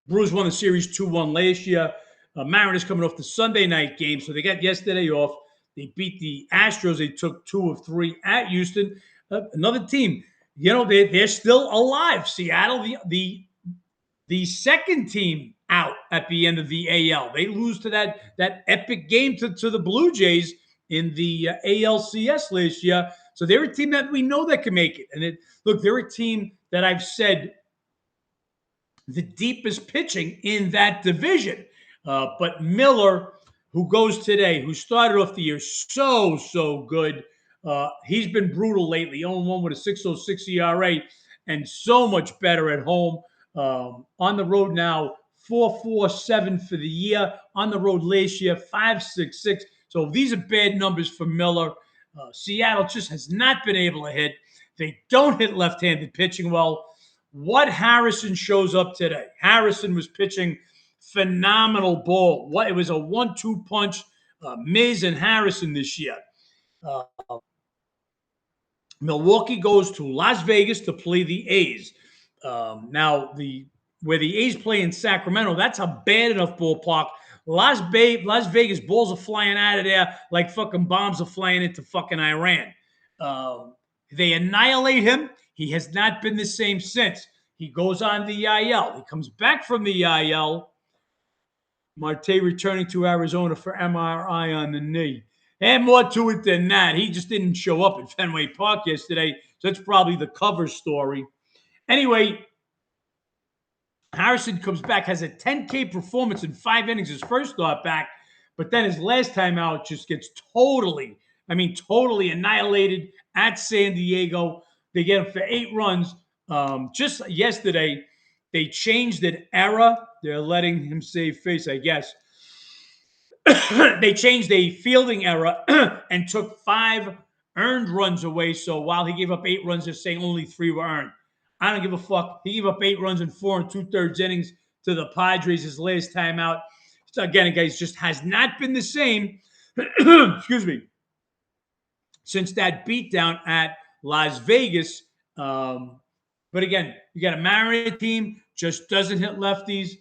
A: Brewers won the series 2-1 last year. Mariners coming off the Sunday night game, so they got yesterday off. They beat the Astros. They took 2 of 3 at Houston. Another team, they're still alive. Seattle, the second team out at the end of the AL. They lose to that epic game to the Blue Jays in the ALCS last year. So they're a team that we know that can make it. And they're a team that I've said the deepest pitching in that division. But Miller, who goes today, who started off the year so good, he's been brutal lately. 0-1 with a 6.06 ERA and so much better at home. On the road now, 4.47 for the year. On the road last year, 5.66. So these are bad numbers for Miller. Seattle just has not been able to hit. They don't hit left-handed pitching well. What Harrison shows up today. Harrison was pitching phenomenal ball. It was a 1-2 punch, Miz and Harrison this year. Milwaukee goes to Las Vegas to play the A's. Now, where the A's play in Sacramento, that's a bad enough ballpark. Las Vegas balls are flying out of there like fucking bombs are flying into fucking Iran. They annihilate him. He has not been the same since. He goes on the IL. He comes back from the IL. Marte returning to Arizona for MRI on the knee. And more to it than that. He just didn't show up at Fenway Park yesterday. So that's probably the cover story. Anyway, Harrison comes back, has a 10K performance in 5 innings, his first start back. But then his last time out just gets totally annihilated at San Diego. They get him for 8 runs. Just yesterday, they changed an era. They're letting him save face, I guess. They changed a fielding era and took 5 earned runs away. So while he gave up 8 runs, they're saying only 3 were earned. I don't give a fuck. He gave up 8 runs in 4 2/3 innings to the Padres his last time out. So again, guys, just has not been the same. Excuse me. Since that beatdown at Las Vegas. But again, you got a Mariners team, just doesn't hit lefties.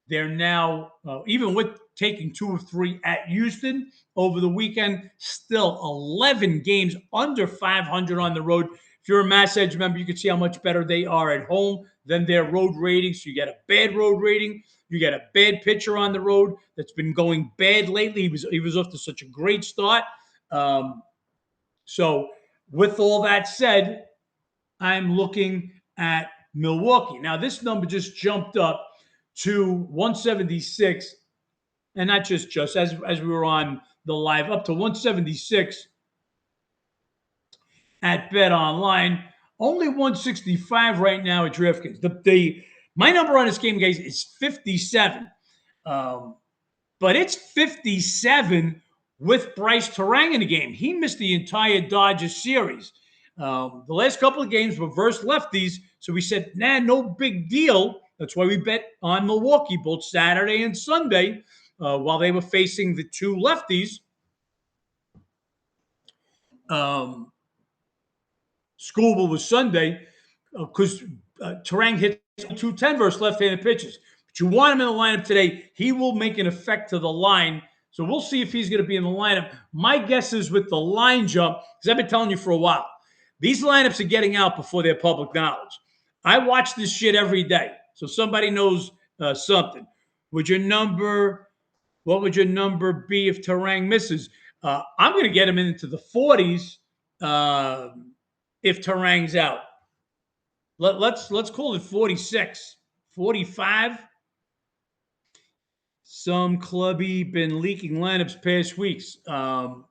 A: They're now, even with taking 2 of 3 at Houston over the weekend, still 11 games under 500 on the road. If you're a Massa Edge member, you can see how much better they are at home than their road rating. So you got a bad road rating. You got a bad pitcher on the road that's been going bad lately. He was off to such a great start. So with all that said, I'm looking at Milwaukee. Now, this number just jumped up to 176, and not just as we were on the live, up to 176 at Bet Online. Only 165 right now at DraftKings. My number on this game, guys, is 57. But it's 57 with Bryce Terang in the game. He missed the entire Dodgers series. The last couple of games were versus lefties, so we said, nah, no big deal. That's why we bet on Milwaukee both Saturday and Sunday while they were facing the two lefties. Schoolville was Sunday because Terang hit 210 versus left-handed pitches. But you want him in the lineup today. He will make an effect to the line. So we'll see if he's going to be in the lineup. My guess is with the line jump, because I've been telling you for a while, these lineups are getting out before they're public knowledge. I watch this shit every day, so somebody knows something. What would your number be if Terang misses? I'm going to get him into the 40s if Terang's out. Let's call it 46, 45. Some clubby been leaking lineups past weeks. Been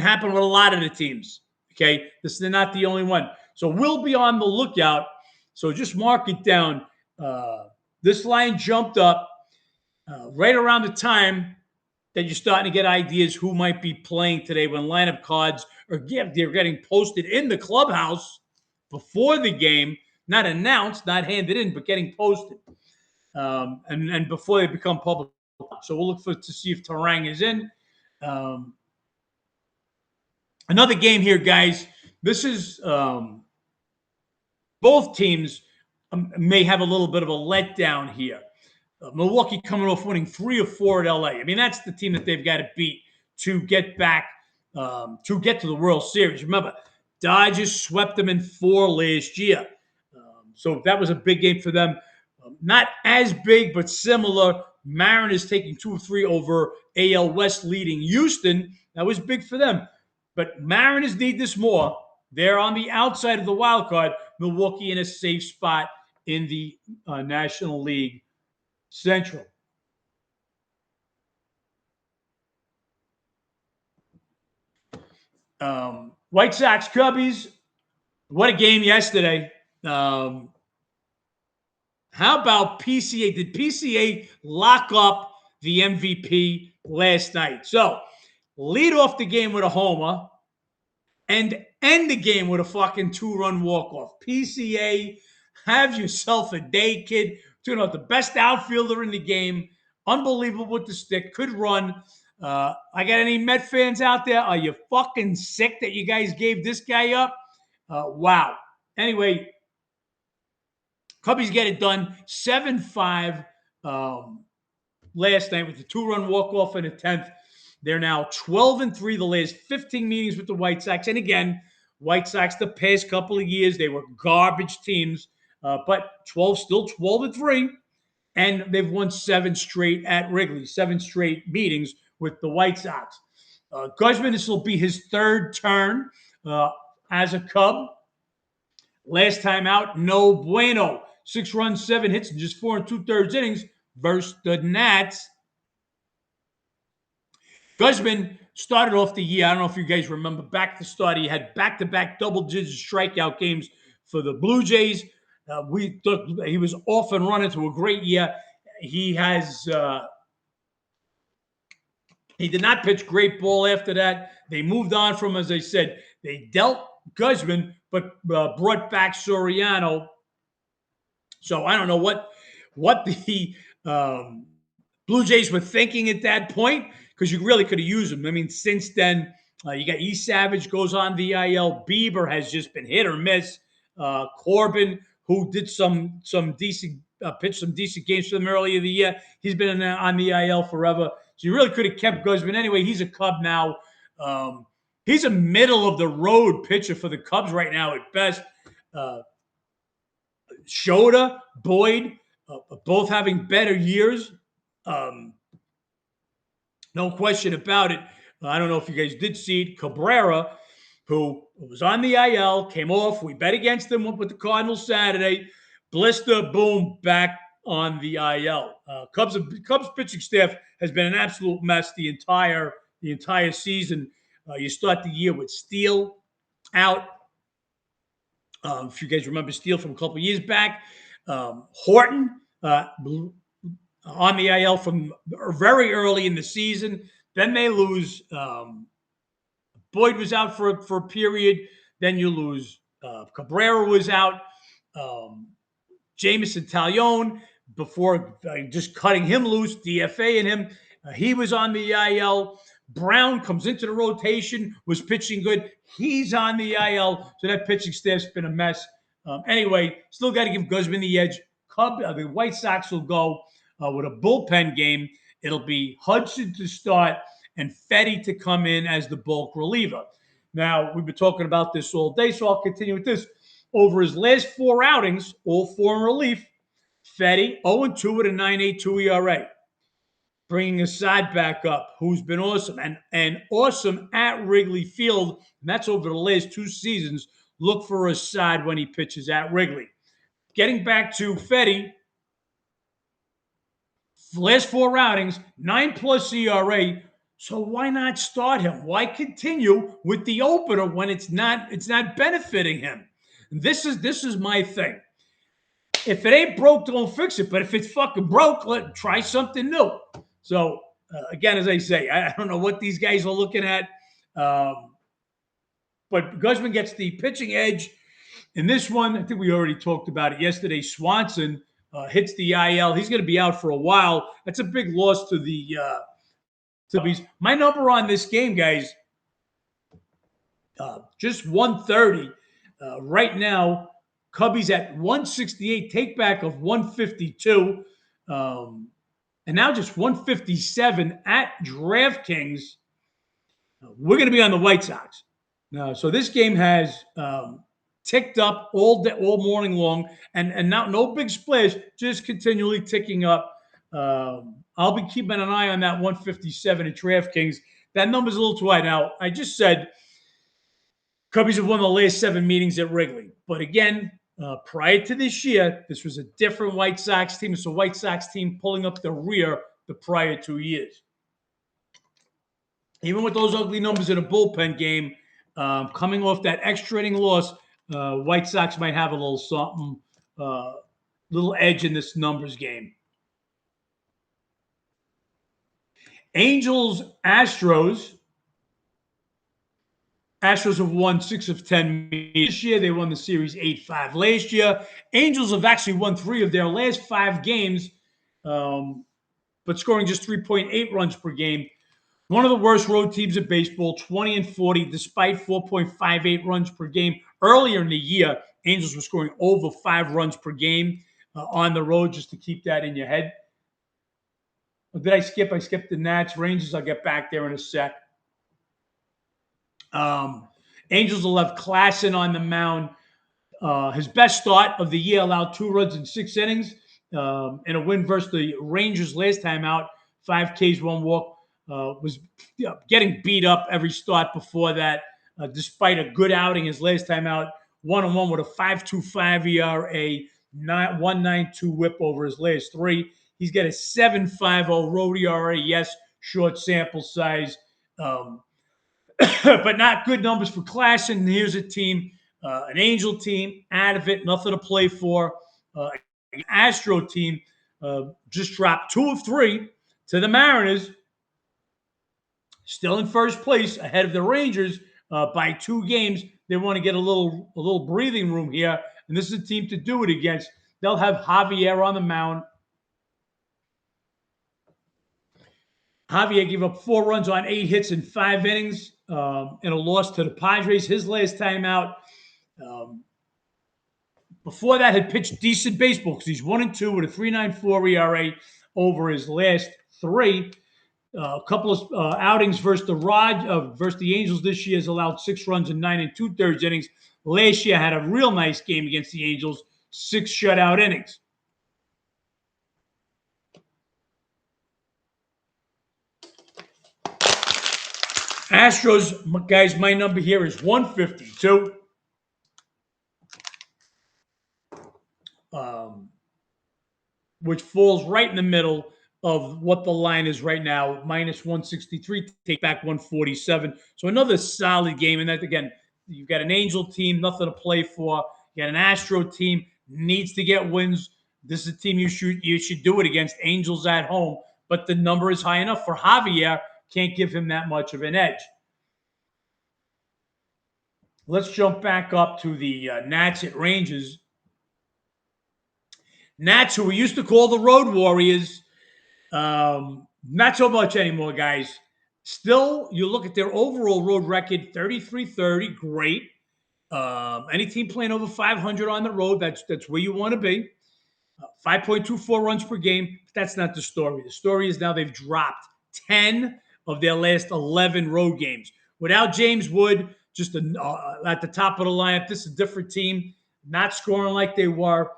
A: happening with a lot of the teams. Okay, this is not the only one. So we'll be on the lookout. So just mark it down. This line jumped up right around the time that you're starting to get ideas who might be playing today when lineup cards they're getting posted in the clubhouse before the game, not announced, not handed in, but getting posted, and before they become public. So we'll look to see if Terang is in. Another game here, guys. This is both teams may have a little bit of a letdown here. Milwaukee coming off winning 3 or 4 at LA. I mean, that's the team that they've got to beat to get back, to get to the World Series. Remember, Dodgers swept them in 4 last year. So that was a big game for them. Not as big, but similar. Mariners taking 2 or 3 over AL West leading Houston. That was big for them. But Mariners need this more. They're on the outside of the wild card. Milwaukee in a safe spot in the National League Central. White Sox, Cubbies. What a game yesterday. How about PCA? Did PCA lock up the MVP last night? So, lead off the game with a homer and end the game with a fucking 2-run walk-off. PCA, have yourself a day, kid. Turn out the best outfielder in the game. Unbelievable with the stick. Could run. I got any Met fans out there? Are you fucking sick that you guys gave this guy up? Wow. Anyway, Cubbies get it done. 7-5 last night with the 2-run walk-off in the 10th. They're now 12-3 the last 15 meetings with the White Sox. And again, White Sox the past couple of years, they were garbage teams. But still 12-3. And they've won 7 straight at Wrigley, 7 straight meetings with the White Sox. Guzman, this will be his 3rd turn as a Cub. Last time out, no bueno. 6 runs, 7 hits, and just 4 2/3 innings versus the Nats. Guzman started off the year, I don't know if you guys remember, back to start, he had back-to-back double-digit strikeout games for the Blue Jays. We thought he was off and running to a great year. He did not pitch great ball after that. They moved on from, as I said, they dealt Guzman, but brought back Soriano. So I don't know what the Blue Jays were thinking at that point, because you really could have used him. I mean, since then, you got E. Savage goes on the IL. Bieber has just been hit or miss. Corbin, who did some decent pitched some decent games for them earlier in the year, he's been on the IL forever. So you really could have kept Guzman. Anyway, he's a Cub now. He's a middle-of-the-road pitcher for the Cubs right now at best. Shota, Boyd, both having better years. No question about it. I don't know if you guys did see it. Cabrera, who was on the IL, came off. We bet against him with the Cardinals Saturday. Blister, boom, back on the IL. Cubs pitching staff has been an absolute mess the entire season. You start the year with Steele out. If you guys remember Steele from a couple of years back. Horton on the IL from very early in the season. Then they lose. Boyd was out for a period. Then you lose Cabrera was out. Um, Jameson Taillon before just cutting him loose, DFAing him. He was on the IL. Brown comes into the rotation, was pitching good. He's on the IL, so that pitching staff's been a mess. Anyway, still got to give Guzman the edge. The White Sox will go with a bullpen game. It'll be Hudson to start and Fetty to come in as the bulk reliever. Now, we've been talking about this all day, so I'll continue with this. Over his last 4 outings, all 4 in relief, Fetty 0-2 with a 9.82 ERA. Bringing Assad back up, who's been awesome. And awesome at Wrigley Field. And that's over the last 2 seasons. Look for Assad when he pitches at Wrigley. Getting back to Fetty, last 4 outings, 9+ ERA. So why not start him? Why continue with the opener when it's not benefiting him? This is my thing. If it ain't broke, don't fix it. But if it's fucking broke, try something new. So again, as I say, I don't know what these guys are looking at, but Guzman gets the pitching edge in this one. I think we already talked about it yesterday. Swanson hits the IL. He's going to be out for a while. That's a big loss to the Cubbies. My number on this game, guys, just 130. Right now, Cubbies at 168, take back of 152. And now just 157 at DraftKings. We're going to be on the White Sox. So this game has ticked up all morning long, and now no big splash, just continually ticking up. I'll be keeping an eye on that 157 at DraftKings. That number's a little too high. Now, I just said Cubbies have won the last 7 meetings at Wrigley. But again, prior to this year, this was a different White Sox team. It's a White Sox team pulling up the rear the prior 2 years. Even with those ugly numbers in a bullpen game, coming off that extra inning loss, White Sox might have a little something, little edge in this numbers game. Angels, Astros. Astros have won 6 of 10 this year. They won the series 8-5 last year. Angels have actually won 3 of their last 5 games, but scoring just 3.8 runs per game. One of the worst road teams in baseball, 20-40, despite 4.58 runs per game. Earlier in the year, Angels were scoring over 5 runs per game on the road, just to keep that in your head. Did I skip? I skipped the Nats. Rangers, I'll get back there in a sec. Angels will have Klassen on the mound. His best start of the year, allowed 2 runs in 6 innings. In a win versus the Rangers last time out, 5 Ks, 1 walk. Was getting beat up every start before that, despite a good outing his last time out. 1-1 with a 5.25 ERA, 1.92 whip over his last 3. He's got a 7.50 road ERA. Yes, short sample size, but not good numbers for Klassen. Here's a team, an Angel team, out of it, nothing to play for. An Astro team just dropped 2 of 3 to the Mariners. Still in first place, ahead of the Rangers by 2 games. They want to get a little breathing room here, and this is a team to do it against. They'll have Javier on the mound. Javier gave up 4 runs on 8 hits in 5 innings in a loss to the Padres his last time out. Before that, had pitched decent baseball because he's 1-2 with a 3.94 ERA over his last 3. A couple of outings versus the Angels this year has allowed 6 runs in 9 2/3 innings. Last year had a real nice game against the Angels, 6 shutout innings. Astros, guys, my number here is 152. Which falls right in the middle of what the line is right now, minus 163, take back 147. So another solid game. And that, again, you've got an Angel team, nothing to play for. You got an Astro team, needs to get wins. This is a team you should do it against. Angels at home. But the number is high enough for Javier. Can't give him that much of an edge. let's jump back up to the Nats at Rangers. Nats, who we used to call the Road Warriors, not so much anymore, guys. Still, you look at their overall road record, 33-30, great. Any team playing over 500 on the road, that's where you want to be. 5.24 runs per game. But that's not the story. The story is now they've dropped 10 of their last 11 road games. Without James Wood, just at the top of the lineup, this is a different team, not scoring like they were.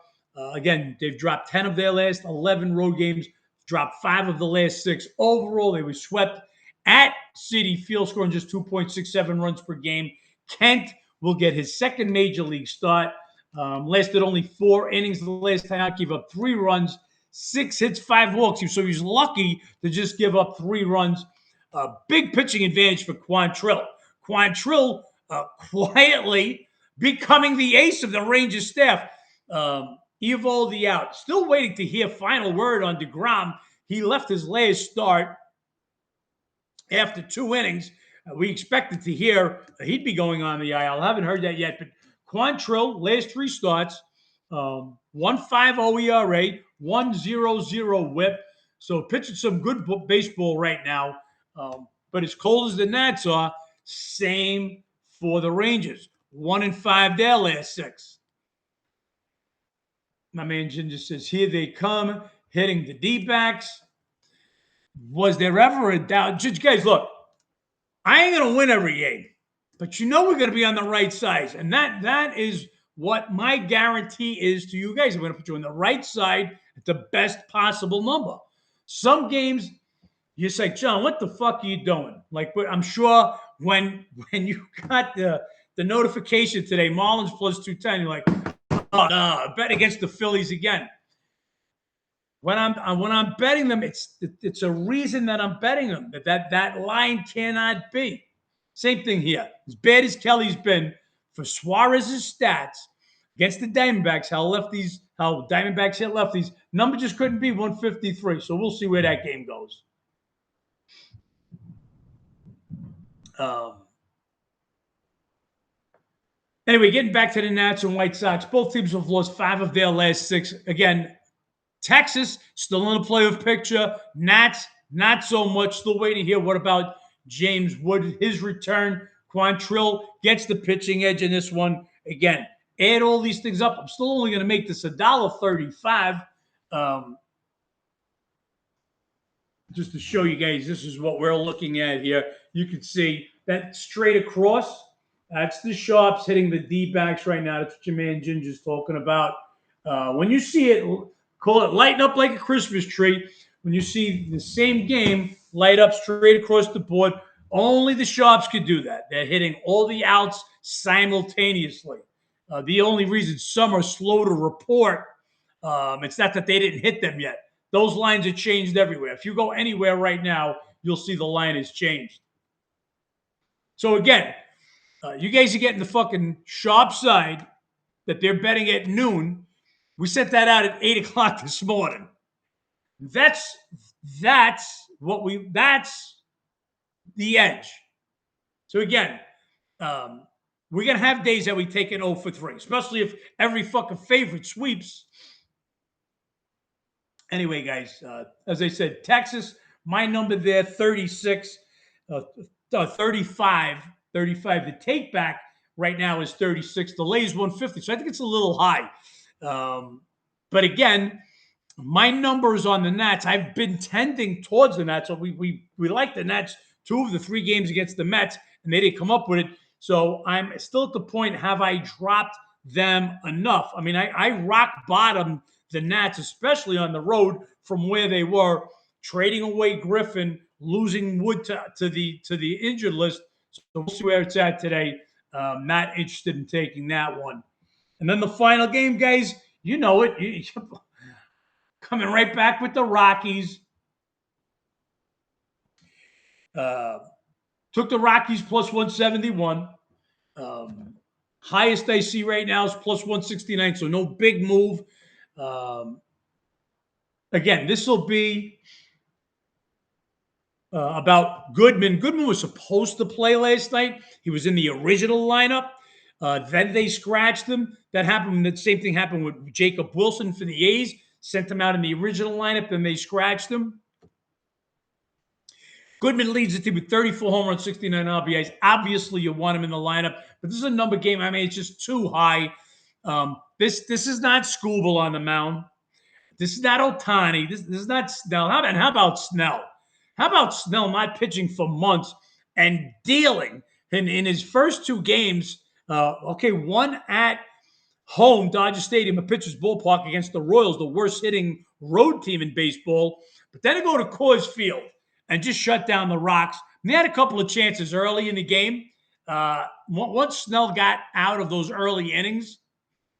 A: Again, they've dropped 10 of their last 11 road games, dropped 5 of the last 6. Overall, they were swept at Citi Field, scoring just 2.67 runs per game. Kent will get his second major league start. Lasted only 4 innings the last time out, gave up 3 runs, 6 hits, 5 walks. So he's lucky to just give up 3 runs. Big pitching advantage for Quantrill. Quantrill quietly becoming the ace of the Rangers staff. Evo the out. Still waiting to hear final word on DeGrom. He left his last start after 2 innings. We expected to hear he'd be going on the IL. I haven't heard that yet, but Quantrill, last 3 starts, 1.50 ERA, 1.00 WHIP. So pitching some good baseball right now. But as cold as the Nats are, same for the Rangers. 1-5 their last 6. My man Ginger says, here they come, hitting the D-backs. Was there ever a doubt? Guys, look, I ain't going to win every game, but you know we're going to be on the right side. And that is what my guarantee is to you guys. I'm going to put you on the right side at the best possible number. Some games, you say, John, what the fuck are you doing? Like, I'm sure when you got the notification today, Marlins plus 210, you're like, oh, no, bet against the Phillies again. When I'm betting them, it's a reason that I'm betting them. That line cannot be. Same thing here. As bad as Kelly's been for Suarez's stats against the Diamondbacks, how Diamondbacks hit lefties, number just couldn't be 153. So we'll see where that game goes. Anyway, getting back to the Nats and White Sox, both teams have lost 5 of their last 6. Again, Texas still in the playoff picture. Nats, not so much. Still waiting to hear what about James Wood, his return. Quantrill gets the pitching edge in this one. Again, add all these things up. I'm still only going to make this $1.35. Just to show you guys, this is what we're looking at here. You can see that straight across. That's the Sharps hitting the D-backs right now. That's what your man Ginger's talking about. When you see it, call it lighting up like a Christmas tree. When you see the same game light up straight across the board, only the Sharps could do that. They're hitting all the outs simultaneously. The only reason some are slow to report, it's not that they didn't hit them yet. Those lines are changed everywhere. If you go anywhere right now, you'll see the line has changed. So again, you guys are getting the fucking Sharp side that they're betting at noon. We sent that out at 8 o'clock this morning. That's the edge. So again, we're going to have days that we take an 0 for 3, especially if every fucking favorite sweeps. Anyway, guys, as I said, Texas, my number there, 36, 35. The take back right now is 36. The lay is 150. So I think it's a little high. But again, my numbers on the Nats, I've been tending towards the Nats. So we like the Nats 2 of the 3 games against the Mets, and they didn't come up with it. So I'm still at the point, have I dropped them enough? I mean, I rock bottom the Nats, especially on the road from where they were, trading away Griffin, losing Wood to the injured list. So we'll see where it's at today. Not interested in taking that one. And then the final game, guys, you know it. Coming right back with the Rockies. Took the Rockies plus 171. Highest I see right now is plus 169, so no big move. Again, this will be about Goodman. Goodman was supposed to play last night. He was in the original lineup. Then they scratched him. That happened. The same thing happened with Jacob Wilson for the A's. Sent him out in the original lineup, then they scratched him. Goodman leads the team with 34 home runs, 69 RBIs. Obviously, you want him in the lineup, but this is a number game. I mean, it's just too high. This is not Scooble on the mound. This is not Ohtani. This is not Snell. How about Snell? How about Snell not pitching for months and dealing in his first two games? One at home, Dodger Stadium, a pitcher's ballpark against the Royals, the worst hitting road team in baseball. But then to go to Coors Field and just shut down the Rocks. And they had a couple of chances early in the game. Once Snell got out of those early innings,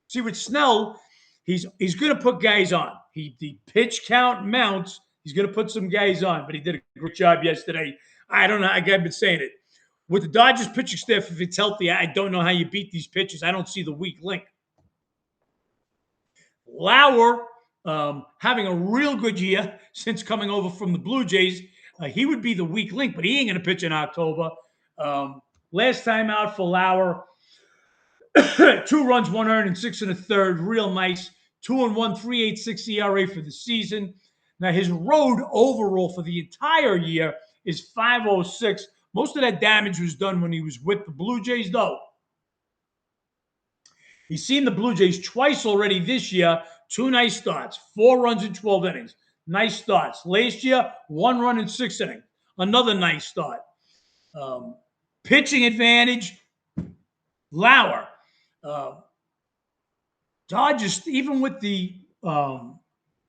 A: see with Snell, he's going to put guys on. The pitch count mounts. He's going to put some guys on, but he did a great job yesterday. I don't know. I've been saying it. With the Dodgers pitching staff, if it's healthy, I don't know how you beat these pitchers. I don't see the weak link. Lauer having a real good year since coming over from the Blue Jays. He would be the weak link, but he ain't going to pitch in October. Last time out for Lauer, 2 runs, 1 earned, and 6 1/3. Real nice. 2-1, 3.86 ERA for the season. Now, his road overall for the entire year is 5.06. Most of that damage was done when he was with the Blue Jays, though. He's seen the Blue Jays twice already this year. 2 nice starts, 4 runs in 12 innings. Nice starts. Last year, 1 run in 6 innings. Another nice start. Pitching advantage, Lauer. Dodgers, even with the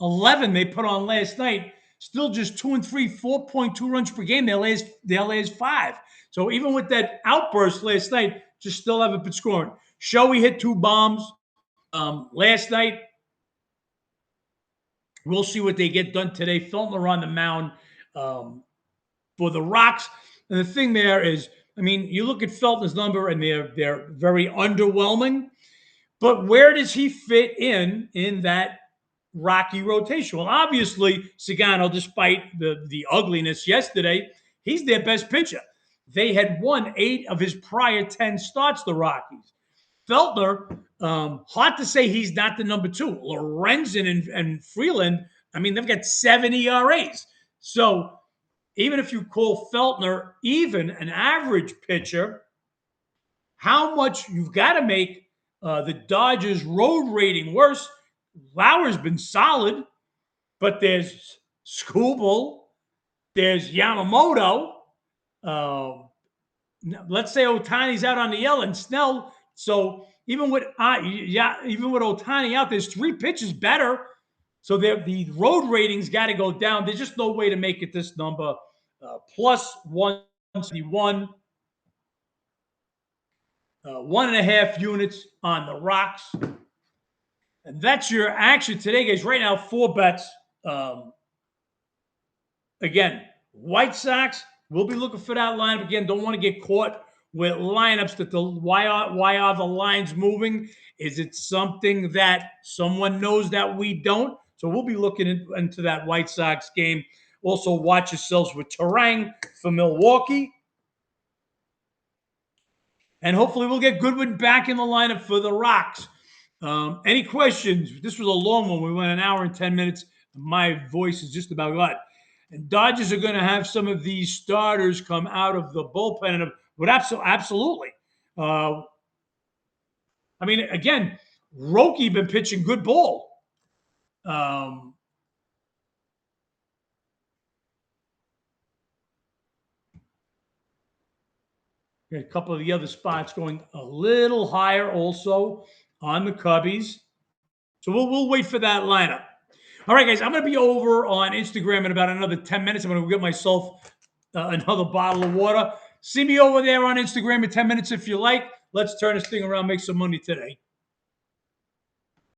A: 11 they put on last night, still just 2 and 3, 4.2 runs per game. Their last 5. So even with that outburst last night, just still haven't been scoring. Shoei hit 2 bombs last night. We'll see what they get done today. Feltner on the mound for the Rocks. And the thing there is, I mean, you look at Feltner's number and they're very underwhelming. But where does he fit in that Rocky rotation? Well, obviously, Sagano, despite the ugliness yesterday, he's their best pitcher. They had won 8 of his prior 10 starts, the Rockies. Feltner, hard to say he's not the number 2. Lorenzen and Freeland, I mean, they've got 7 ERAs. So even if you call Feltner even an average pitcher, how much you've got to make the Dodgers' road rating worse. Lauer's been solid, but there's Scooble, there's Yamamoto. Let's say Ohtani's out on the IL and Snell. So even with Ohtani out, there's 3 pitches better. So the road ratings got to go down. There's just no way to make it this number. Plus 171. 1.5 units on the Rocks. And that's your action today, guys. Right now, 4 bets. Again, White Sox, we'll be looking for that lineup. Again, don't want to get caught with lineups that why are the lines moving? Is it something that someone knows that we don't? So we'll be looking into that White Sox game. Also, watch yourselves with Terang for Milwaukee. And hopefully we'll get Goodwin back in the lineup for the Rocks. Any questions? This was a long one. We went 1 hour and 10 minutes. My voice is just about gone. And Dodgers are going to have some of these starters come out of the bullpen. But absolutely. I mean, again, Roki been pitching good ball. A couple of the other spots going a little higher also on the Cubbies. So we'll wait for that lineup. All right, guys, I'm going to be over on Instagram in about another 10 minutes. I'm going to get myself another bottle of water. See me over there on Instagram in 10 minutes if you like. Let's turn this thing around, make some money today.